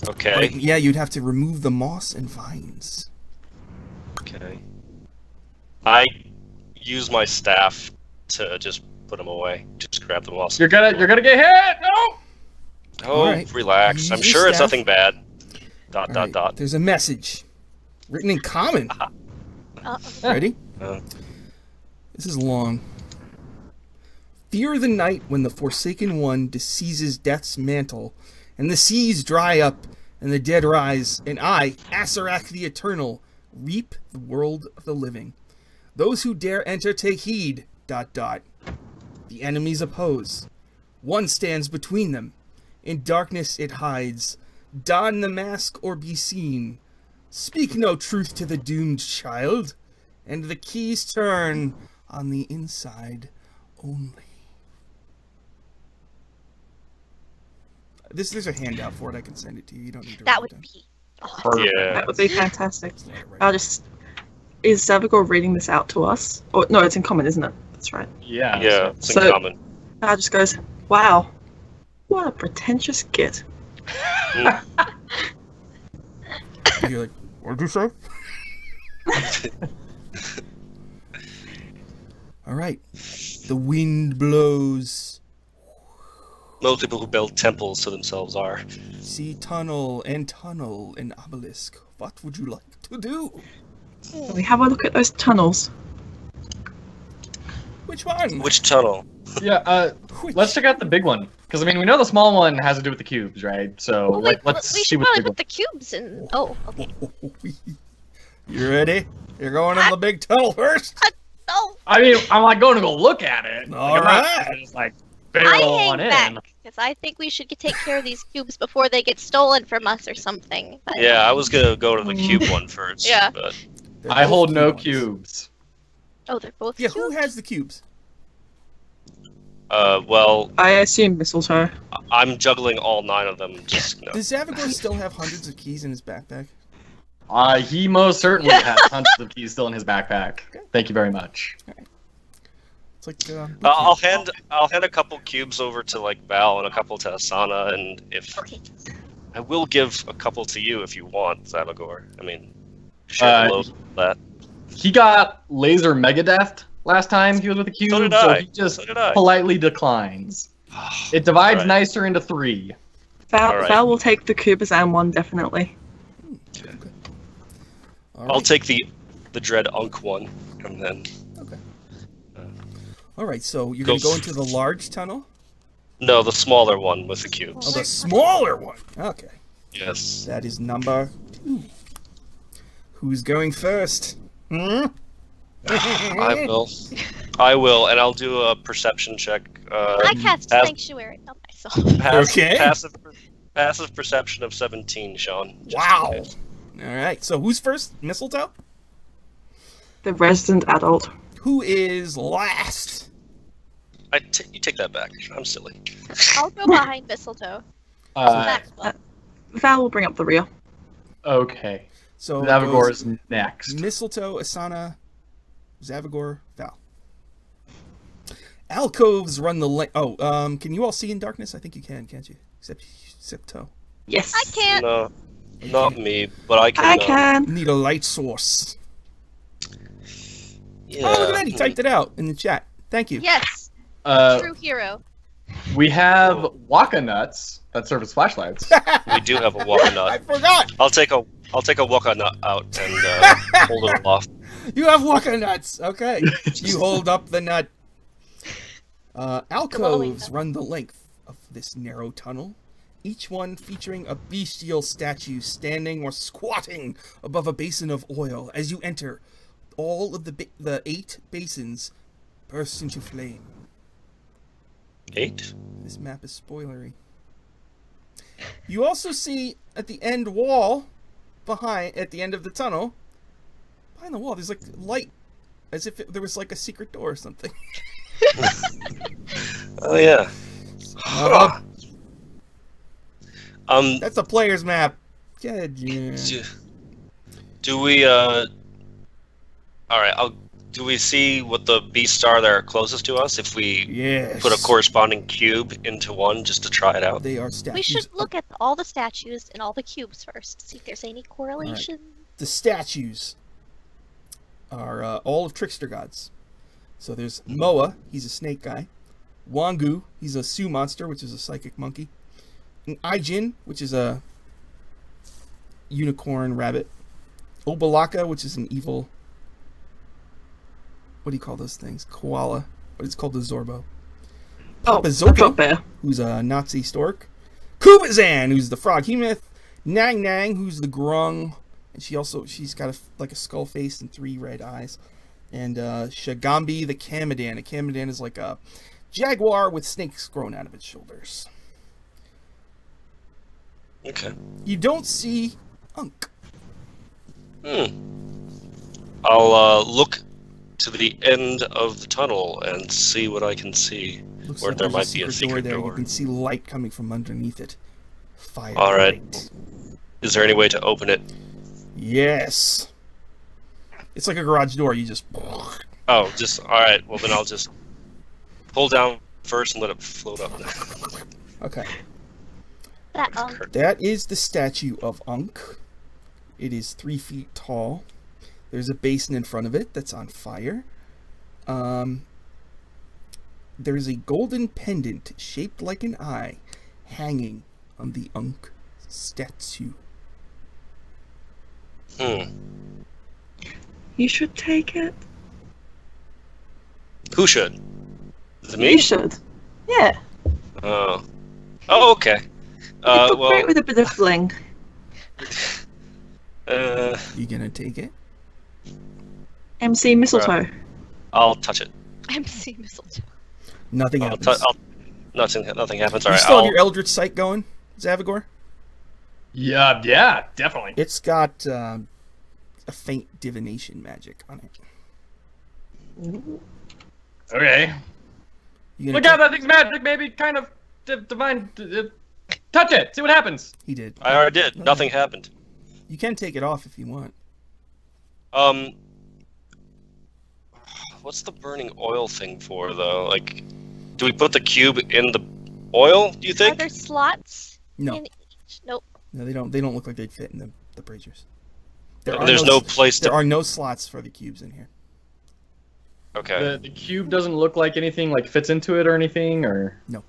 Okay. But, yeah, you'd have to remove the moss and vines. Okay. I use my staff to just put them away. Just grab them all. You're gonna get hit. No. Oh, Alright. relax. Use I'm your sure it's staff. nothing bad. Dot, Alright, dot, dot. There's a message. Written in common. Ready? Uh, This is long. Fear the night when the Forsaken One disseizes death's mantle, and the seas dry up, and the dead rise, and I, Asarak the Eternal, reap the world of the living. Those who dare enter take heed, ... The enemies oppose. One stands between them. In darkness it hides. Don the mask or be seen. Speak no truth to the doomed child, and the keys turn on the inside only. There's a handout for it. I can send it to you. You don't need to. That write would it down. be awesome. Yeah. That would be fantastic. Just let it write I'll it. just. Is Zavagor reading this out to us? Or no, it's in common, isn't it? That's right. Yeah. Yeah, it's in So- common. Al just goes, "Wow, what a pretentious git." You're like, what did you say? All right. The wind blows. Most people who build temples to themselves are. See tunnel and obelisk. What would you like to do? Can we have a look at those tunnels? Which one? Which tunnel? Yeah. Which? Let's check out the big one, because I mean we know the small one has to do with the cubes, right? So Well, let's we see should what the probably big one. put the cubes in. Oh, okay. You ready? You're going in the big tunnel first? No, I mean, I'm like going to go look at it. All like, I'm not right. gonna just like I barrel hang on back in. because I think we should take care of these cubes before they get stolen from us or something. But Yeah, I was gonna go to the cube one first. Yeah. But They're I both hold no ones. cubes. Oh, they're both Yeah, cubes. who has the cubes? well, I assume Mistletoe. I'm juggling all 9 of them. Just Does Zavagor still have hundreds of keys in his backpack? He most certainly has hundreds of keys still in his backpack. Thank you very much. It's like I'll hand a couple cubes over to like Val and a couple to Asana, and if Okay. I will give a couple to you if you want, Zavagor. I mean, share the load with that. He got laser Megadeth last time he was with the cube, So did so I. he just So did I. politely declines. It divides Alright. nicer into 3. Val, Alright. Val will take the Kubazan one, definitely. All I'll right. take the Dread Unk one, and then All right, so you're Go going to go f- into the large tunnel? no, the smaller one with the Oh, cubes. the smaller one. Okay. Yes. That is number 2. Who's going first? Hmm? I will, and I'll do a perception check. I cast as- Sanctuary on myself. Okay. Passive perception of 17, Sean. just Wow. in case. All right, so who's first? Mistletoe? The resident adult. Who is last? You take that back. I'm silly. I'll go behind Mistletoe. Maxwell. Val will bring up the rear. Okay. So it Zavagor goes is next. Mistletoe, Asana, Zavagor, Val. Alcoves run the length. Oh, can you all see in darkness? I think you can, can't you? Except Toe. Yes. I can't. No, not me, but I can. I can. Need a light source. Yeah. Oh, look at that! He typed it out in the chat. Thank you. Yes, Uh, true hero. we have Waka nuts that serve as flashlights. We do have a Waka I nut. forgot. I'll take a Waka nut out and hold it aloft. You have Waka nuts. Okay. You hold up the nut. Alcoves run the length of this narrow tunnel, each one featuring a bestial statue standing or squatting above a basin of oil. As you enter, all of the 8 basins burst into flame. 8? This map is spoilery. You also see at the end wall, at the end of the tunnel, behind the wall, there's like light, as if there was like a secret door or something. Oh yeah. That's a player's map. Good, yeah. Do we all right, do we see what the beasts are that are closest to us if we Yes. put a corresponding cube into one just to try it out? They are statues. We should look at all the statues and all the cubes first, see if there's any correlation. The statues are all of trickster gods. So there's Moa, he's a snake guy. Wangu, he's a Sioux monster, which is a psychic monkey. And Aijin, which is a unicorn rabbit. Obalaka, which is an evil... What do you call those things? Koala. But it's called the Zorbo. Oh, Papazoka, bear. who's a Nazi stork. Kubazan, who's the frog hemoth. Nang Nang, who's the grung. And she's got like a skull face and 3 red eyes. And Shagambi the Kamadan. A Kamadan is like a jaguar with snakes growing out of its shoulders. Okay. You don't see Unk. I'll look to the end of the tunnel and see what I can see. Looks Or like there there's might be a secret there. You door. can see light coming from underneath it. Fire. All right. Is there any way to open it? Yes. It's like a garage door. You just. Oh, just all right. Well, then I'll just pull down first and let it float up. Okay. That That is the statue of Unk. It is 3 feet tall. There's a basin in front of it that's on fire. There's a golden pendant shaped like an eye hanging on the Unk statue. You should take it. Who should? Is it me? You should. Yeah. Oh. Oh, okay. You look Well. great with a bit of bling. You gonna take it? MC Mistletoe. I'll touch it. MC Mistletoe. Nothing happens. Nothing happens. You All right. still have your Eldritch Sight going, Zavagor? Yeah, definitely. It's got a faint divination magic on it. Okay. You Look gonna out, that thing's magic, maybe kind of divine. Touch it, see what happens. He did. I already did. Okay. Nothing happened. You can take it off if you want. What's the burning oil thing for, though? Like, do we put the cube in the oil, do you Are think? there slots No. in each? Nope. No, they don't. They don't look like they'd fit in the braziers. There's no place There to... are no slots for the cubes in here. Okay. The cube doesn't look like anything like fits into it or anything, or No.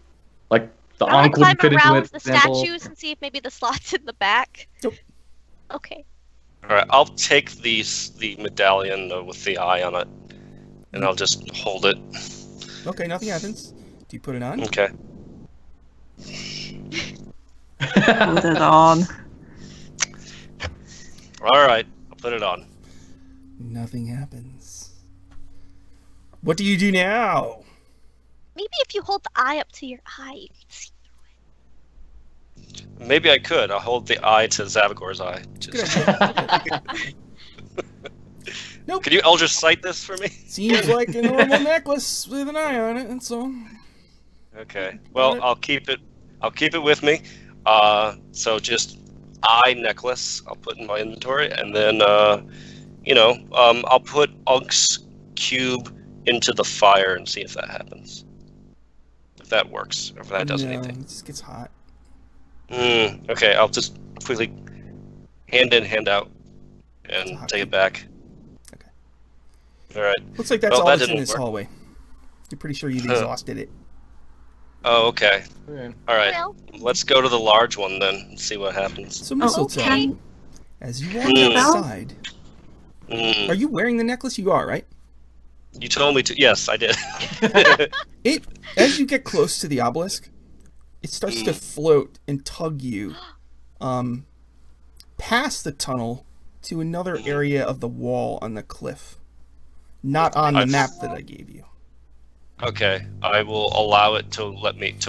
like the I want Ankh to would climb fit into around it. with For the example. statues and see if maybe the slot's in the back. Nope. Okay. Alright, I'll take the medallion with the eye on it, and I'll just hold it. Okay, nothing happens. Do you put it on? Okay. Put it on. Alright, I'll put it on. Nothing happens. What do you do now? Maybe if you hold the eye up to your eye, you can see through Maybe I could. I'll hold the eye to Zavagor's eye. Good Just... idea. Nope. Could you Eldritch Sight this for me? Seems like a normal necklace with an eye on it, and so. Okay. Well, I'll keep it with me. So just eye necklace I'll put in my inventory, and then I'll put Unk's cube into the fire and see if that happens. If that works, or if that does anything. It just gets hot. Okay, I'll just quickly hand in, hand out, and take it back. Okay. Alright. Looks like that's Well, all that that's in didn't this work. hallway. You're pretty sure you've exhausted it. Oh, okay. Okay. Alright. Well. Let's go to the large one then and see what happens. So Mistletoe, okay. as you walk outside, are you wearing the necklace? You are, right? You told me to. Yes, I did. As you get close to the obelisk, it starts to float and tug you past the tunnel to another area of the wall on the cliff. Not on the map that I gave you. Okay, I will allow it to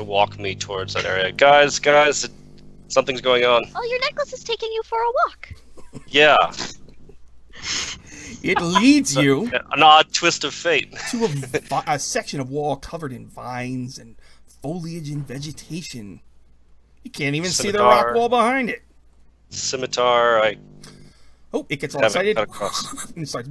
walk me towards that area. Guys, something's going on. Oh, your necklace is taking you for a walk. Yeah, It leads you an odd twist of fate. to a section of wall covered in vines and foliage and vegetation. You can't even see the Scimitar. rock wall behind it. Scimitar, Oh, it gets all Have it excited. cut across. And it starts.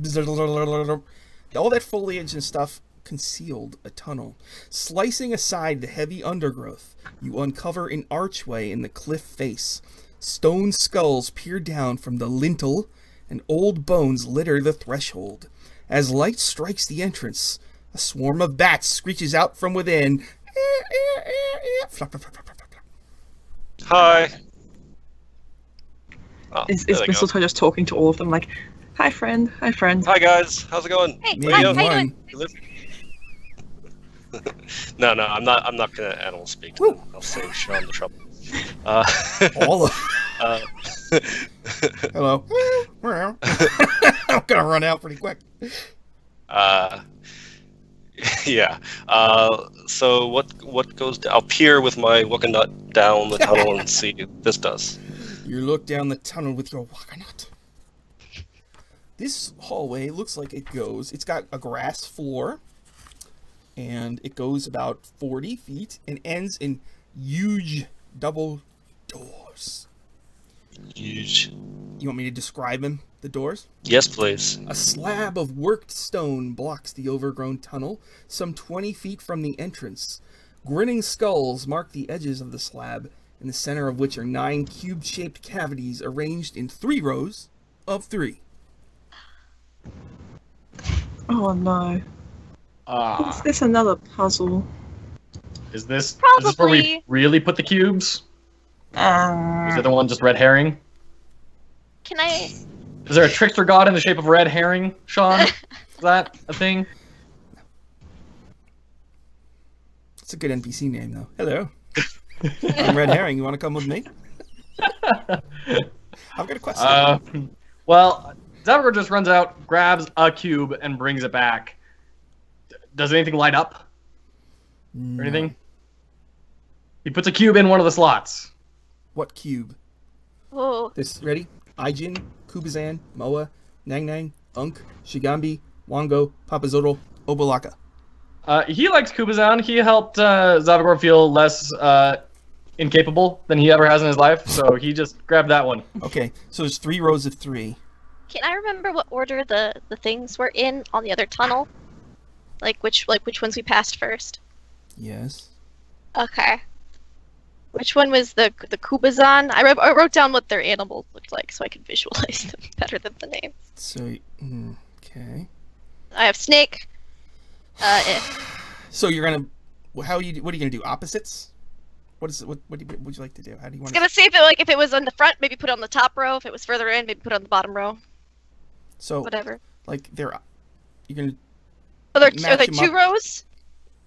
All that foliage and stuff concealed a tunnel. Slicing aside the heavy undergrowth, you uncover an archway in the cliff face. Stone skulls peer down from the lintel, and old bones litter the threshold. As light strikes the entrance, a swarm of bats screeches out from within. Flap, flap, flap, flap, flap, flap. Hi. Oh, Is there they go. Mistletoe just talking to all of them like, hi friend, hi friend. Hi guys, how's it going? Hey, Maybe hi, how one. you doing? You live? No, I'm not gonna animal speak to them. I'll save Sean the trouble. All of Hello. I'm gonna run out pretty quick. Yeah. So what goes? I'll peer with my Wakanut down the tunnel and see what this does. You look down the tunnel with your Wakanut. This hallway looks like it's got a grass floor, and it goes about 40 feet and ends in huge double doors. doors. Huge. You want me to describe them, the doors? Yes, please. A slab of worked stone blocks the overgrown tunnel, some 20 feet from the entrance. Grinning skulls mark the edges of the slab, in the center of which are 9 cube-shaped cavities arranged in 3 rows of 3. Oh no. Is this another puzzle? Is this Probably. where we really put the cubes? Is the other one just red herring? Can I? Is there a trickster god in the shape of a red herring, Sean? Is that a thing? It's a good NPC name, though. Hello. I'm Red Herring. You want to come with me? I've got a question. Well, Zavagor just runs out, grabs a cube, and brings it back. Does anything light up? Or anything? He puts a cube in one of the slots. What cube? Oh. This ready? Aijin, Kubazan, Moa, Nang Nang, Unk, Shigambi, Wango, Papazotl, Obalaka. He likes Kubazan. He helped Zavagor feel less incapable than he ever has in his life, so he just grabbed that one. Okay, so there's 3 rows of 3. Can I remember what order the things were in on the other tunnel? Like which ones we passed first? Yes. Okay. Which one was the Kubazan? I wrote down what their animals looked like so I could visualize them better than the names. So, okay. I have snake. So you're gonna, what are you gonna do? Opposites? What would you like to do? How do you want? I was gonna say if it was on the front, maybe put it on the top row. If it was further in, maybe put it on the bottom row. So whatever. Like you're gonna. Are there 2 rows,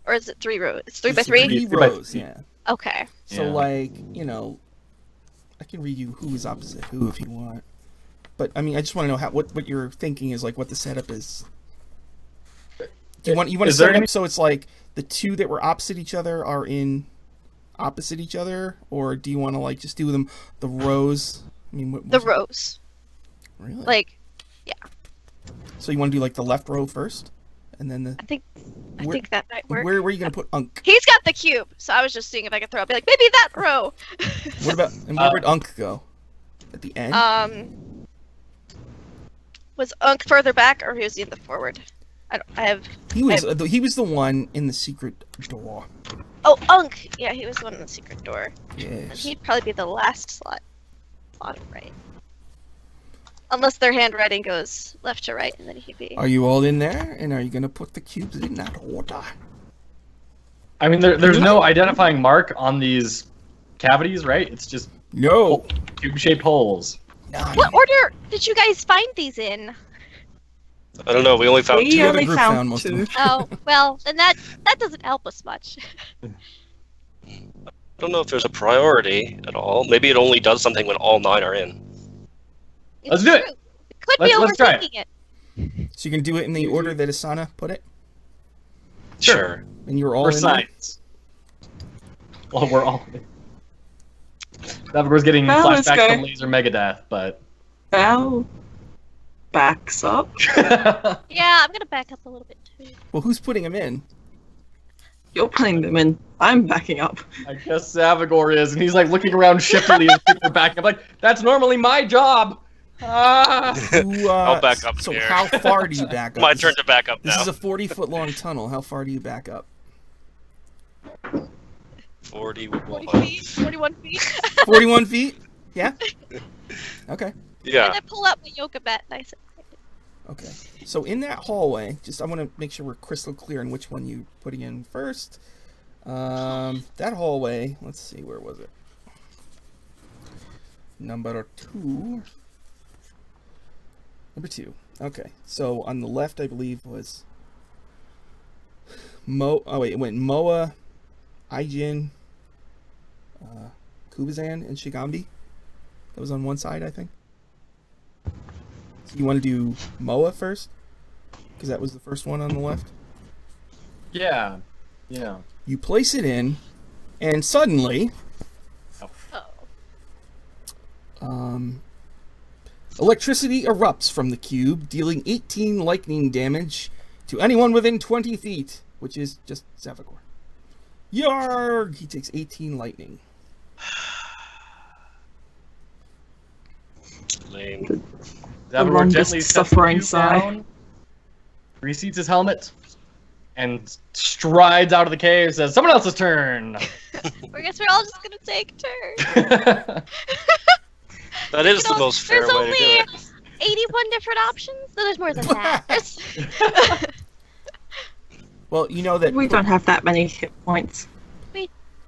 or is it 3 rows? It's 3 by 3. 3 rows, yeah. Okay. So like I can read you who is opposite who if you want, but I mean I just want to know what your thinking is, like what the setup is. Do you want to set it up so it's like the 2 that were opposite each other are in opposite each other, or do you want to like just do them the rows? I mean, the rows. Really? Like, yeah. So you want to do like the left row first, and then the. I think that might work. Where are you gonna put Unk? He's got the cube, so I was just seeing if I could throw. Be like, maybe that row. What about where would Unk go? At the end. Was Unk further back, or was he in the forward? He was the one in the secret door. Oh, Unk! Yeah, he was the one in the secret door. Yes. And he'd probably be the last slot. Bottom right. Unless their handwriting goes left to right, and then he'd be... Are you all in there? And are you going to put the cubes in that order? I mean, there's no identifying mark on these cavities, right? It's just... No! Cube-shaped holes. What order did you guys find these in? I don't know, we only found 2. We only found most 2. Oh, well, then that doesn't help us much. I don't know if there's a priority at all. Maybe it only does something when all 9 are in. Let's do it. It could be Let's try overthinking it. So you can do it in the order that Asana put it? Sure. And you were all For in science. Well, we're all... Zavagor's getting let's flashbacks go. from Laser Megadeth, but... Well, backs up. Yeah, I'm gonna back up a little bit too. Well, who's putting them in? You're putting them in. I'm backing up. I guess Zavagor is, and he's like looking around shiftily as people are backing up. Like, that's normally my job! Ah! I'll back up So here. how far do you back up? My turn to back up This now. is a 40-foot long tunnel. How far do you back up? 41. 40 feet? 41 feet? 41 feet? Yeah? Okay. Yeah. And I pull out my yoga mat nice and quick. Okay. So in that hallway, I want to make sure we're crystal clear on which one you're putting in first. That hallway, let's see, where was it? Number 2. Number 2. Okay. So on the left, I believe, was it went Moa, Aijin, Kubazan, and Shigambi. That was on one side, I think. So you want to do Moa first? Because that was the first one on the left. Yeah. Yeah. You place it in, and suddenly... electricity erupts from the cube, dealing 18 lightning damage to anyone within 20 feet, which is just Zavagor. Yarg! He takes 18 lightning. Lame. Zavagor longest gently sets the suffering cube sigh. down, reseats his helmet, and strides out of the cave and says, "Someone else's turn!" I guess we're all just gonna take turns. That is the most fair There's way to do only it. 81 different options. No, there's more than that. Well, you know that We don't have that many hit points.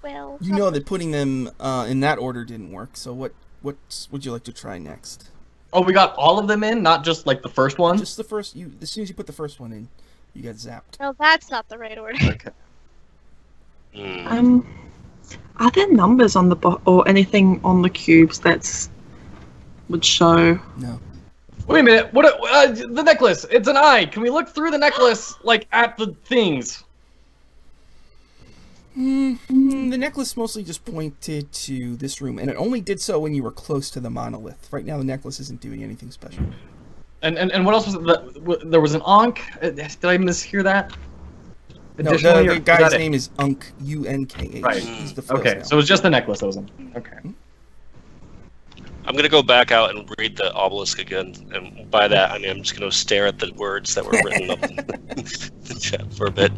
Well, you know that putting them in that order didn't work. So what would you like to try next? Oh, we got all of them in, not just like the first one. Just the first. As soon as you put the first one in, you got zapped. no, that's not the right order. Okay. Are there numbers on the or anything on the cubes that would show? No. Wait a minute. What? The necklace. It's an eye. Can we look through the necklace, like at the things? The necklace mostly just pointed to this room, and it only did so when you were close to the monolith. Right now, the necklace isn't doing anything special. And what else was it? There was an Ankh. Did I mishear that? No, Additionally, the or guy's was that it? name is Unk, U-N-K-H. Right. He's the foil Okay, scout. so it was just the necklace that was in. Okay. I'm gonna go back out and read the obelisk again, and by that I mean I'm just gonna stare at the words that were written up in the chat for a bit.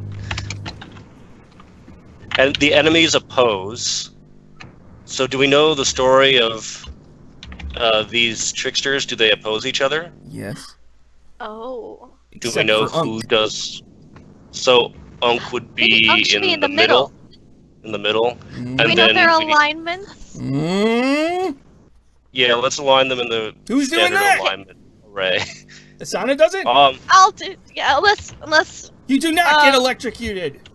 And the enemies oppose. So do we know the story of these tricksters? Do they oppose each other? Yes. Oh. Do we Except know for who Unk. does? So Unk would Maybe be Unk should in be in the the middle. In the middle. Mm. Do we And know then their we- alignments? Yeah, let's align them in the Who's doing standard that? alignment array. Asana does it? I'll do. Yeah, unless. You do not get electrocuted!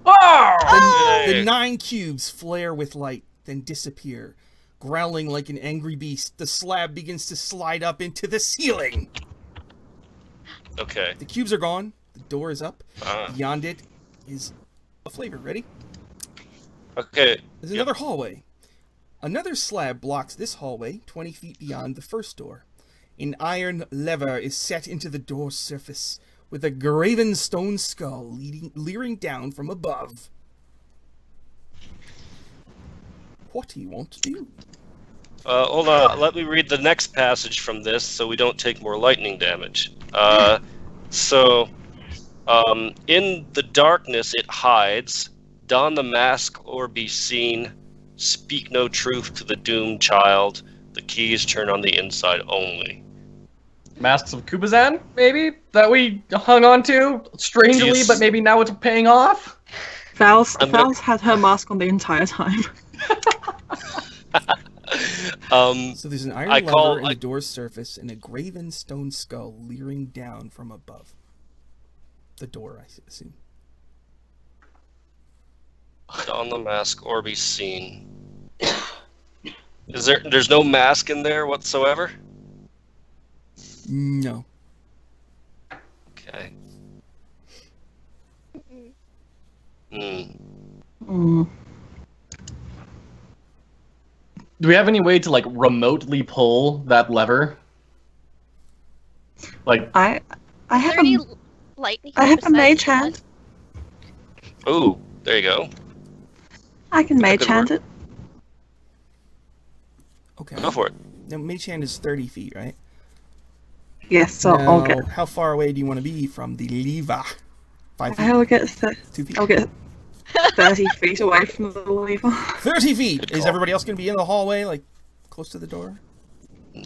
Oh! The Yay. 9 cubes flare with light, then disappear. Growling like an angry beast, the slab begins to slide up into the ceiling. Okay. The cubes are gone. The door is up. Uh, Beyond it is a flavor. Ready? okay. There's another hallway. Another slab blocks this hallway 20 feet beyond the first door. An iron lever is set into the door's surface, with a graven stone skull leering down from above. What do you want to do? Hold on. Let me read the next passage from this so we don't take more lightning damage. In the darkness it hides. Don the mask or be seen. Speak no truth to the doomed child. The keys turn on the inside only. Masks of Kubazan, maybe? That we hung on to? Strangely, Jeez. but maybe now it's paying off? Val's I'm gonna- had her mask on the entire time. So there's an iron I lever call- in the door's surface and a graven stone skull leering down from above. The door, I assume. Don the mask or be seen. There's no mask in there whatsoever? No. Okay. Do we have any way to, like, remotely pull that lever? Like, I Is have there any a lightning? I have a besides mage the hand. Ooh, there you go. I can mage could hand work. it. Okay. Go for it. Now, mage hand is 30 feet, right? Yes, so I'll Now, get. how far away do you want to be from the lever? 5 feet? I'll get. 2 feet? I'll get 30 feet away from the lever. 30 feet! Good Is call. everybody else going to be in the hallway, like, close to the door?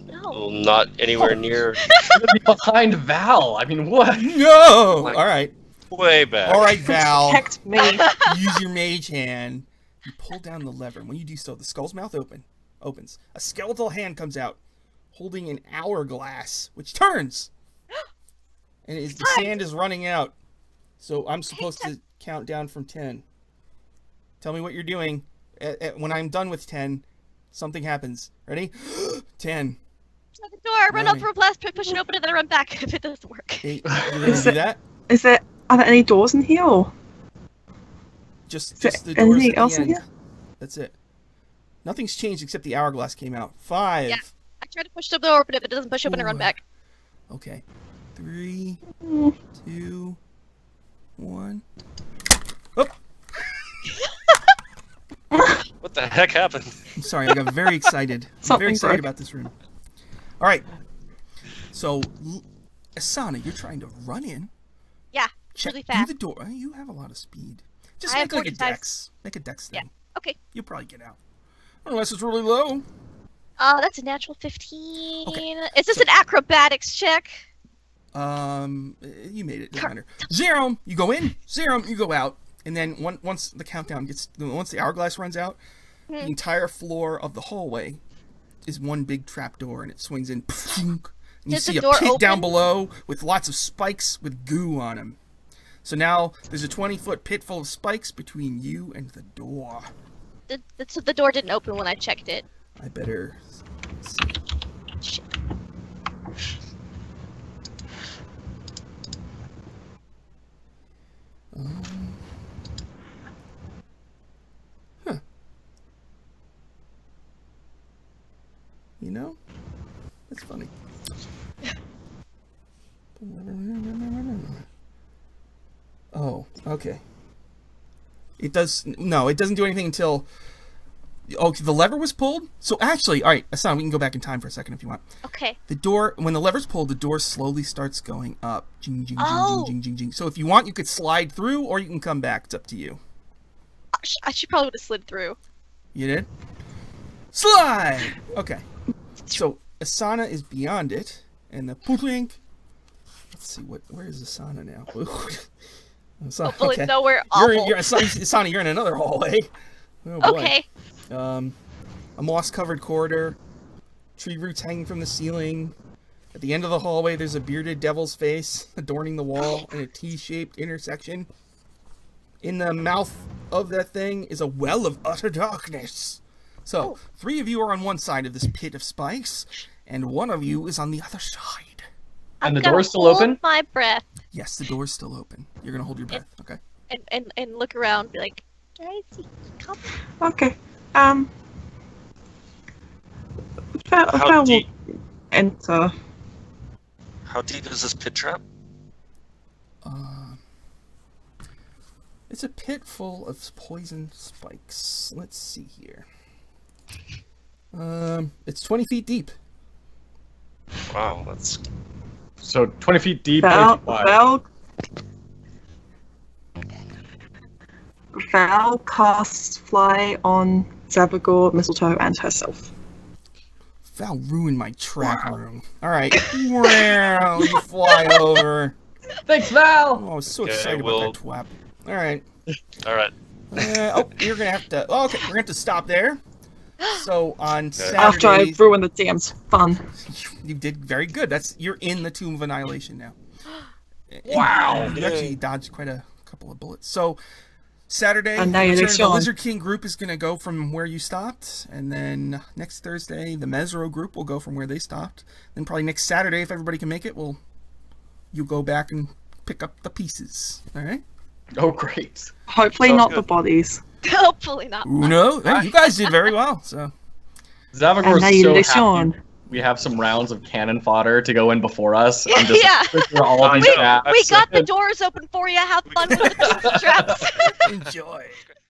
No. Well, not anywhere near. I'm gonna be behind Val. I mean, what? No! Like- Alright. Way back. Alright, Val. Protect me. Use your mage hand. You pull down the lever, and when you do so, the skull's mouth opens. A skeletal hand comes out, holding an hourglass, which turns. And the sand is running out. So I'm supposed to count down from 10. Tell me what you're doing. When I'm done with 10, something happens. Ready? 10. Shut the door. Run 9, up for a blast, push it open, and then run back if it doesn't work. 8. You ready to do that? Are there any doors in here? Or? Just there the doors anything at the else in end. here? That's it. Nothing's changed except the hourglass came out. 5. Yeah. I try to push the door open. If it doesn't push open, and run 4. back. Okay. 3, 2, 1. Oh, What the heck happened? I'm sorry. I got very excited. I'm very Something excited broke. about this room. All right. So, Asana, you're trying to run in. Yeah, Check really through fast. the door. You have a lot of speed. Just I make have like a 45. dex. Make a dex thing. Yeah. Okay. You'll probably get out. Unless it's really low. That's a natural 15. Okay, Is this so- an acrobatics check? You made it. Doesn't matter. 0, you go in. 0, you go out. And then once the countdown once the hourglass runs out, the entire floor of the hallway is one big trap door, and it swings in. And you Does see the a door pit down open? below with lots of spikes with goo on them. So now there's a 20-foot pit full of spikes between you and the door. So the door didn't open when I checked it. I better see. Shit. Huh. You know? That's funny. Oh, okay. It doesn't do anything until... Okay, the lever was pulled? So actually, alright, Asana, we can go back in time for a second if you want. Okay. The door, when the lever's pulled, the door slowly starts going up. Jing, jing, jing, Oh. jing, jing, jing, jing. So if you want, you could slide through, or you can come back. It's up to you. I should probably would have slid through. You did? Slide! Okay. So Asana is beyond it, and the pootling. Let's see, where is Asana now? Asana, Hopefully okay. nowhere awful. Asana, you're in another hallway. Oh, boy. Okay. A moss-covered corridor, tree roots hanging from the ceiling. At the end of the hallway, there's a bearded devil's face adorning the wall in a T-shaped intersection. In the mouth of that thing is a well of utter darkness. So, 3 of you are on one side of this pit of spikes, and 1 of you is on the other side. And the I'm gonna door's still hold open? my breath Yes, the door's still open. You're gonna hold your breath, okay? and look around and be like, guys, come. Okay. How Val will deep? enter. How deep is this pit trap? It's a pit full of poison spikes. Let's see here. It's 20 feet deep. Wow, that's So 20 feet deep. Val, 20 wide. Val casts fly on Zavagor, Mistletoe, and herself. Val ruined my trap room. Alright. Wow, you fly over. Thanks, Val! Oh, I was so Okay, excited about that twap. Alright. all right. You're gonna have to... Oh, okay, we're gonna have to stop there. So, on Saturday... After I ruined the DM's fun. You did very good. You're in the Tomb of Annihilation now. Wow. You actually dodged quite a couple of bullets. So, Saturday, the Return of the Annihilation. Lizard King group is going to go from where you stopped. And then next Thursday, the Mesro group will go from where they stopped. Then probably next Saturday, if everybody can make it, you go back and pick up the pieces. All right? Oh, great. Hopefully Sounds not good. the bodies. Hopefully not. Uno. Hey, you guys did very well. So Zavagor's so Annihilation. happy we have some rounds of cannon fodder to go in before us. I'm just Yeah. through all of I these know. traps. We got the doors open for you. Have fun with the traps. enjoy.